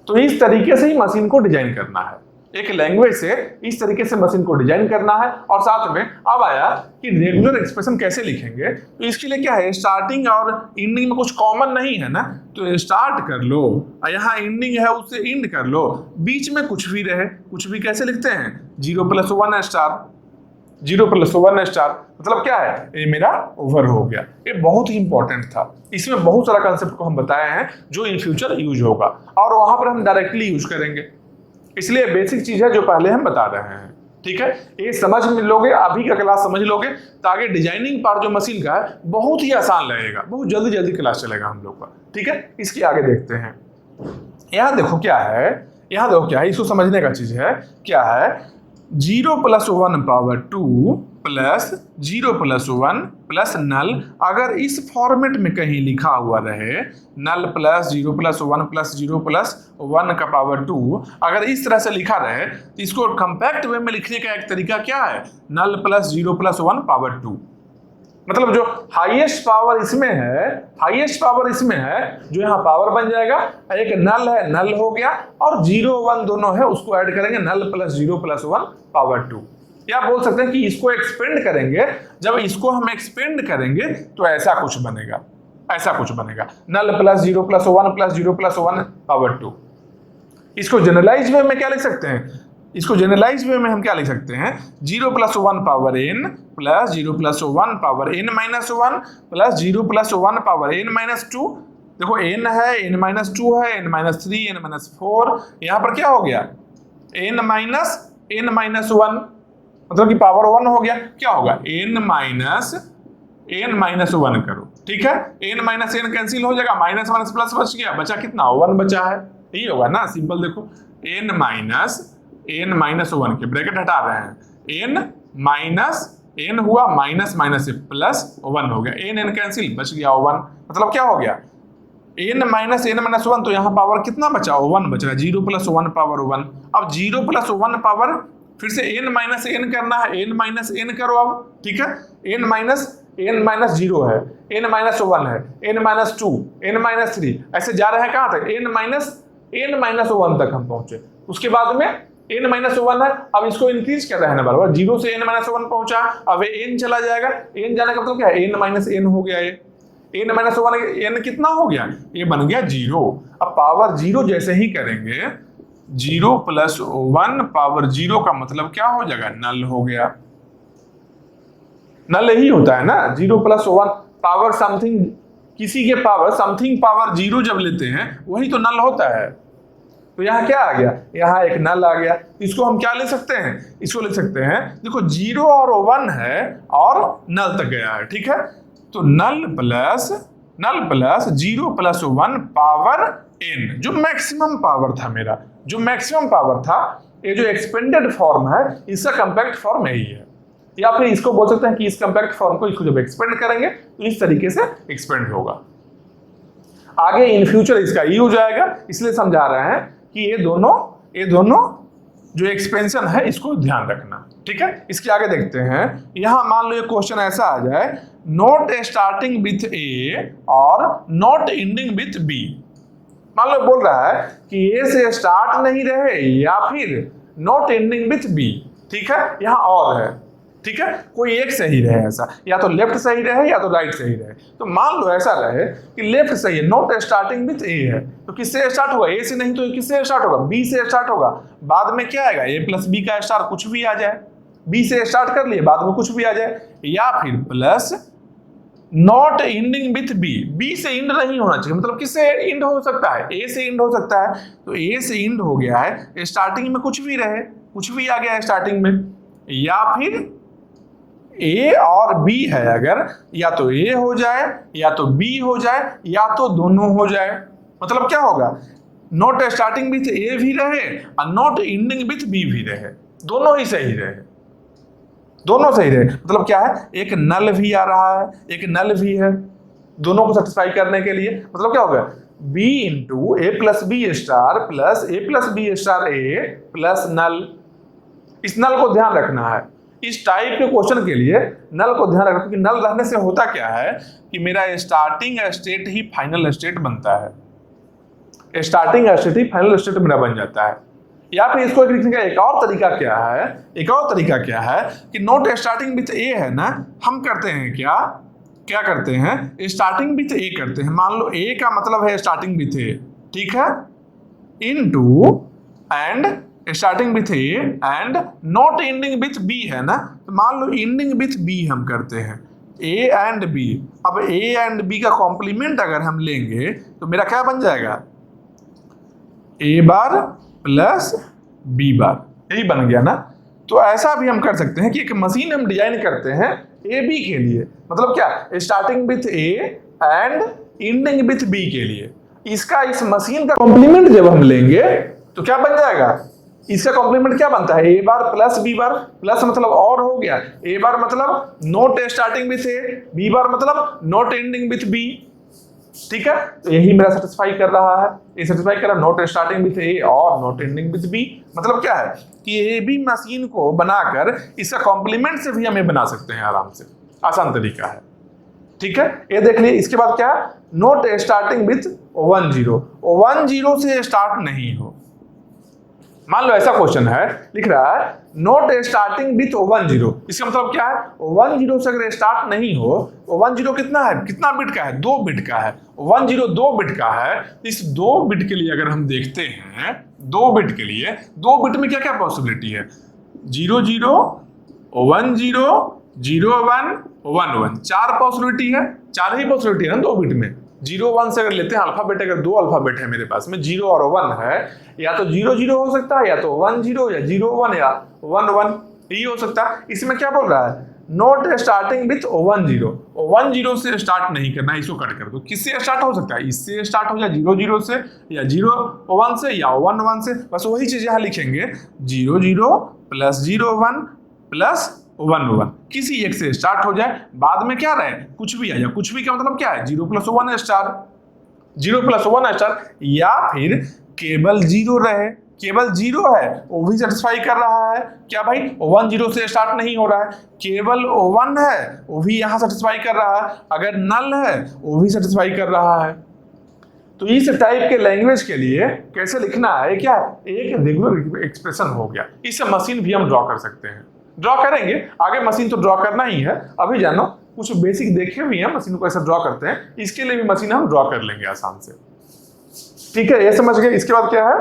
तो इस तरीके से ही मशीन को डिजाइन करना है, एक लैंग्वेज से इस तरीके से मशीन को डिजाइन करना है। और साथ में अब आया कि रेगुलर एक्सप्रेशन कैसे लिखेंगे, तो इसके लिए क्या है, स्टार्टिंग और एंडिंग में कुछ कॉमन नहीं है ना, तो स्टार्ट कर लो, यहाँ एंडिंग है उससे एंड कर लो, बीच में कुछ भी रहे, कुछ भी कैसे लिखते हैं, 0 + 1 स्टार, 0 + 1 स्टार, मतलब क्या है, ये मेरा ओवर हो गया। ये बहुत ही इंपॉर्टेंट था, इसमें बहुत सारा कंसेप्ट को हम बताए हैं जो इन फ्यूचर यूज होगा और वहां पर हम डायरेक्टली यूज करेंगे। इसलिए बेसिक चीज है जो पहले हम बता रहे हैं, ठीक है। ये समझ लोगे, अभी का क्लास समझ लोगे तो आगे डिजाइनिंग पार्ट जो मशीन का है बहुत ही आसान लगेगा, बहुत जल्दी जल्दी क्लास चलेगा हम लोग का, ठीक है। इसके आगे देखते हैं, यहाँ देखो क्या है, यहाँ देखो क्या है, इसको समझने का चीज है क्या है, 0 + 1 पावर 2 प्लस 0 + 1 प्लस नल, अगर इस फॉर्मेट में कहीं लिखा हुआ रहे नल प्लस 0 + 1 प्लस 0 + 1 का पावर 2, अगर इस तरह से लिखा रहे तो इसको कम्पैक्ट वे में लिखने का एक तरीका क्या है, नल प्लस 0 + 1 पावर 2। मतलब जो हाईएस्ट पावर इसमें है, जो यहाँ पावर बन जाएगा, एक नल है, नल हो गया, और 0 1 दोनों है, उसको ऐड करेंगे, नल प्लस 0 + 1 पावर 2। या बोल सकते हैं कि इसको एक्सपेंड करेंगे, जब इसको हम एक्सपेंड करेंगे तो ऐसा कुछ बनेगा, नल प्लस 0 + 1 प्लस 0 + 1 पावर 2। इसको जनरलाइज वे में क्या लिख सकते हैं, हम क्या लिख सकते हैं, 0 + 1 power n plus 0 + 1 power n - 1 plus 0 + 1 power n - 2। देखो n है, n - 2 है, n - 3, n - 4, यहाँ पर क्या हो गया, n - 1, मतलब कि पावर 1 हो गया। क्या होगा, n - 1 करो, ठीक है, n - n कैंसिल हो जाएगा, माइनस माइनस प्लस बच गया, बचा कितना, 1 बचा है, यही होगा ना, सिंपल। देखो n - n - 1 के ब्रैकेट हटा रहे हैं, n हुआ, माइनस माइनस से प्लस 1 हो गया, n कैंसिल, बच गया 1, मतलब क्या हो गया, n - n - 1, तो यहाँ पावर कितना बचा, 1 बच रहा है, 0 + 1 पावर 1। अब 0 + 1 पावर फिर से n - n करना है, n - n करो अब, ठीक है, n - 0 है, n - 1 है, n - 2, n - 3, ऐसे जा रहे हैं कहाँ तक, n - 1 तक हम पहुंचे। उसके बाद में n - 1 है, अब इसको इंक्रीज कर रहे हैं ना बराबर, 0 से n - 1 पहुंचा, अब n चला जाएगा, n जाने का मतलब क्या है, n - n हो गया, ये n - 1 n कितना हो गया, ये बन गया 0। अब पावर 0 जैसे ही करेंगे, 0 + 1 पावर 0 का मतलब क्या हो जाएगा, नल हो गया। नल ही होता है ना, 0 + 1 पावर समथिंग, किसी के पावर समथिंग पावर 0 जब लेते हैं वही तो नल होता है। तो यहाँ क्या आ गया, यहाँ एक नल आ गया, इसको हम क्या ले सकते हैं, इसको ले सकते हैं, देखो 0 और 1 है और नल तक गया है, ठीक है, तो नल प्लस 0 + 1 पावर n, जो मैक्सिमम पावर था मेरा, ये जो एक्सपेंडेड फॉर्म है, इसका कम्पैक्ट फॉर्म यही है। या फिर इसको बोल सकते हैं कि इस कम्पैक्ट फॉर्म को, इसको जब एक्सपेंड करेंगे तो इस तरीके से एक्सपेंड होगा। आगे इन फ्यूचर इसका ई हो जाएगा, इसलिए समझा रहे हैं कि ये दोनों जो एक्सपेंशन है इसको ध्यान रखना, ठीक है। इसके आगे देखते हैं, यहां मान लो ये क्वेश्चन ऐसा आ जाए, नॉट स्टार्टिंग विथ ए और नॉट एंडिंग विथ बी। मान लो बोल रहा है कि ए से स्टार्ट नहीं रहे या फिर नॉट एंडिंग विथ बी, ठीक है, यहां और है, ठीक है, कोई एक सही रहे, ऐसा या तो लेफ्ट सही रहे या तो राइट सही रहे। तो मान लो ऐसा रहे कि लेफ्ट सही है, नॉट स्टार्टिंग विथ ए है, तो किससे स्टार्ट होगा, ए से नहीं तो किससे स्टार्ट होगा, बी से स्टार्ट होगा। बाद में क्या आएगा, a + b का स्टार कुछ भी आ जाए, बी से स्टार्ट कर लिए, बाद में कुछ भी आ जाए, या फिर plus not ending with B, B से इंड नहीं होना चाहिए, मतलब किससे इंड हो सकता है, ए से इंड हो सकता है, तो ए से इंड हो गया है, स्टार्टिंग में कुछ भी रहे, कुछ भी आ गया है स्टार्टिंग में, या फिर ए और बी है, अगर या तो ए हो जाए या तो बी हो जाए या तो दोनों हो जाए, मतलब क्या होगा, नॉट स्टार्टिंग विथ ए भी रहे और नॉट एंडिंग विथ बी भी रहे, दोनों ही सही रहे, मतलब क्या है, एक नल भी आ रहा है, एक नल भी है, दोनों को सेटिस्फाई करने के लिए, मतलब क्या होगा, b × a + b star plus a + b star a plus null. इस नल को ध्यान रखना है, इस टाइप के क्वेश्चन के लिए नल को ध्यान रखना, क्योंकि नल रहने से होता क्या है कि मेरा स्टार्टिंग स्टेट ही फाइनल स्टेट बनता है, स्टार्टिंग स्टेट ही फाइनल स्टेट मेरा बन जाता है। या फिर इसको लिखने का एक और तरीका क्या है कि नॉट स्टार्टिंग विथ ए है ना, हम करते हैं क्या करते हैं, स्टार्टिंग विथ ए करते हैं। मान लो ए का मतलब है स्टार्टिंग विथ ए, ठीक है, into and starting with A and not ending with B है ना, तो मान लो एंडिंग विथ बी हम करते हैं, ए एंड बी। अब ए एंड बी का कॉम्प्लीमेंट अगर हम लेंगे तो मेरा क्या बन जाएगा, ए बार प्लस बी बार, यही बन गया ना। तो ऐसा भी हम कर सकते हैं कि एक मशीन हम डिजाइन करते हैं ए बी के लिए, मतलब क्या, starting with A and ending with B के लिए। इसका इस मशीन का कॉम्प्लीमेंट जब हम लेंगे तो क्या बन जाएगा, इसका कॉम्प्लीमेंट क्या बनता है, A bar plus B bar, plus मतलब और हो गया, ए बार मतलब not starting with A, B bar मतलब नॉट एंडिंग विथ बी। ठीक है, तो यही मेरा सेटिस्फाई कर रहा है, ये सेटिस्फाई कर रहा है नॉट स्टार्टिंग विथ ए और नॉट एंडिंग विथ बी। मतलब क्या है कि ए बी मशीन को बनाकर इसका कॉम्प्लीमेंट से भी हम ये बना सकते हैं आराम से, आसान तरीका है। ठीक है, ये देख लिए। इसके बाद क्या है, नोट स्टार्टिंग विथ 1 0, 1 0 से स्टार्ट नहीं हो। मान लो ऐसा क्वेश्चन है, लिख रहा है नोट स्टार्टिंग विथ 1 0, इसका मतलब क्या है 1 0 से अगर स्टार्ट नहीं हो, 1 0 कितना है, कितना बिट का है, 2 बिट का है, 1 0 2 बिट का है। इस 2 बिट के लिए अगर हम देखते हैं, 2 बिट के लिए 2 बिट में क्या क्या पॉसिबिलिटी है, 0 0 1 0 0 1 1 1, 4 पॉसिबिलिटी है, 4 ही पॉसिबिलिटी है ना 2 बिट में। 0 1 से अगर लेते हैं अल्फाबेट, अगर 2 अल्फाबेट है मेरे पास में, 0 और 1 है, या तो 0 0 हो सकता है, या तो 1 0 या 0 1 या 1 1, ये हो सकता है। इसमें क्या बोल रहा है, नोट स्टार्टिंग विथ 1 0, 1 0 से स्टार्ट नहीं करना है, इसको कट कर दो। किससे स्टार्ट हो सकता है, इससे स्टार्ट हो, या 0 0 से, या 0 1 से, या 1 1 से। बस वही चीज यहाँ लिखेंगे, 0 0 प्लस 0 1 प्लस 1 1, किसी एक से स्टार्ट हो जाए, बाद में क्या रहे, कुछ भी आ जाए। कुछ भी का मतलब क्या है, 0 + 1 स्टार, 0 + 1 स्टार, या फिर केवल 0 रहे, केवल 0 है वो भी सेटिस्फाई कर रहा है। क्या भाई, 1 0 से स्टार्ट नहीं हो रहा है, केवल 1 है वो भी यहाँ सेटिस्फाई कर रहा है, अगर नल है वो भी सेटिस्फाई कर रहा है। तो इस टाइप के लैंग्वेज के लिए कैसे लिखना है, क्या एक रेगुलर एक्सप्रेशन हो गया। इससे मशीन भी हम ड्रॉ कर सकते हैं, ड्रॉ करेंगे आगे, मशीन तो ड्रॉ करना ही है। अभी जानो कुछ बेसिक देखे भी हैं मशीन को ऐसा ड्रॉ करते हैं, इसके लिए भी मशीन हम ड्रॉ कर लेंगे आसान से। ठीक है, ये समझ गए। इसके बाद क्या है,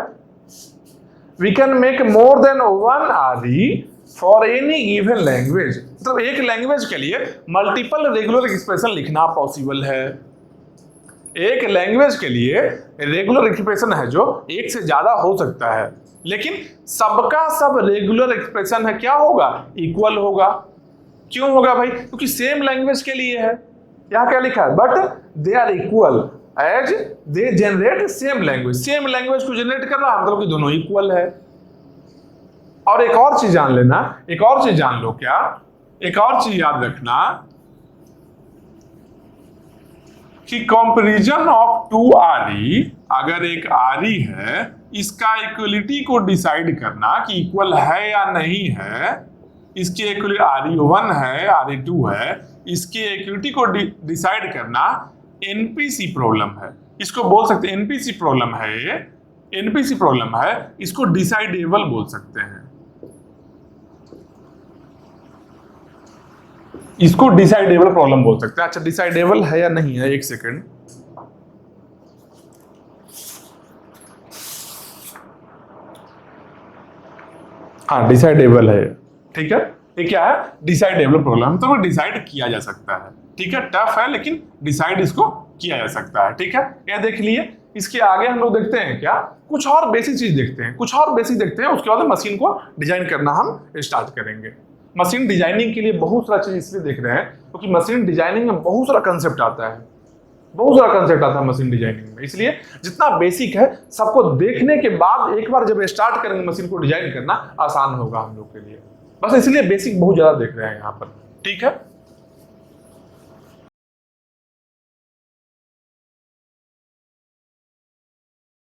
we can make more than 1 RE for any given language. मतलब एक लैंग्वेज के लिए मल्टीपल रेगुलर एक्सप्रेशन लिखना पॉसिबल है। एक लैंग्वेज के लिए रेगुलर एक्सप्रेशन है जो एक से ज्यादा हो सकता है, लेकिन सबका सब रेगुलर एक्सप्रेशन है क्या होगा, इक्वल होगा। क्यों होगा भाई, क्योंकि सेम लैंग्वेज के लिए है। यहां क्या लिखा है, but they are equal as they generate same language. Same language को जनरेट कर रहा है, मतलब कि दोनों इक्वल है। और एक और चीज जान लेना, एक और चीज जान लो, क्या एक और चीज याद रखना कि कंपैरिजन ऑफ 2 RE, अगर एक RE है, इसका इक्वलिटी को डिसाइड करना कि इक्वल है या नहीं है, इसकी इक्वलिटी RE1 है, RE2 है, इसकी इक्वलिटी को डिसाइड करना एनपीसी प्रॉब्लम है। इसको बोल सकते हैं एनपीसी प्रॉब्लम है, ये एनपीसी प्रॉब्लम है, इसको डिसाइडेबल बोल सकते हैं। इसको डिसाइडेबल प्रॉब्लम बोल सकते हैं। अच्छा, डिसाइडेबल है या नहीं है, एक सेकंड। हाँ, डिसाइडेबल है। ठीक है, ये क्या है, डिसाइडेबल प्रॉब्लम, तो डिसाइड किया जा सकता है। ठीक है, टफ है लेकिन डिसाइड इसको किया जा सकता है। ठीक है, ये देख लिए। इसके आगे हम लोग देखते हैं क्या, कुछ और बेसिक चीज देखते हैं, कुछ और बेसिक देखते हैं, उसके बाद मशीन को डिजाइन करना हम स्टार्ट करेंगे। मशीन डिजाइनिंग के लिए बहुत सारा चीज इसलिए देख रहे हैं क्योंकि मशीन डिजाइनिंग में बहुत सारा कंसेप्ट आता है, बहुत सारा कंसेप्ट आता है मशीन डिजाइनिंग में। इसलिए जितना बेसिक है सबको देखने के बाद एक बार जब स्टार्ट करेंगे मशीन को डिजाइन करना, आसान होगा हम लोग के लिए। बस इसलिए बेसिक बहुत ज्यादा देख रहे हैं यहाँ पर। ठीक है।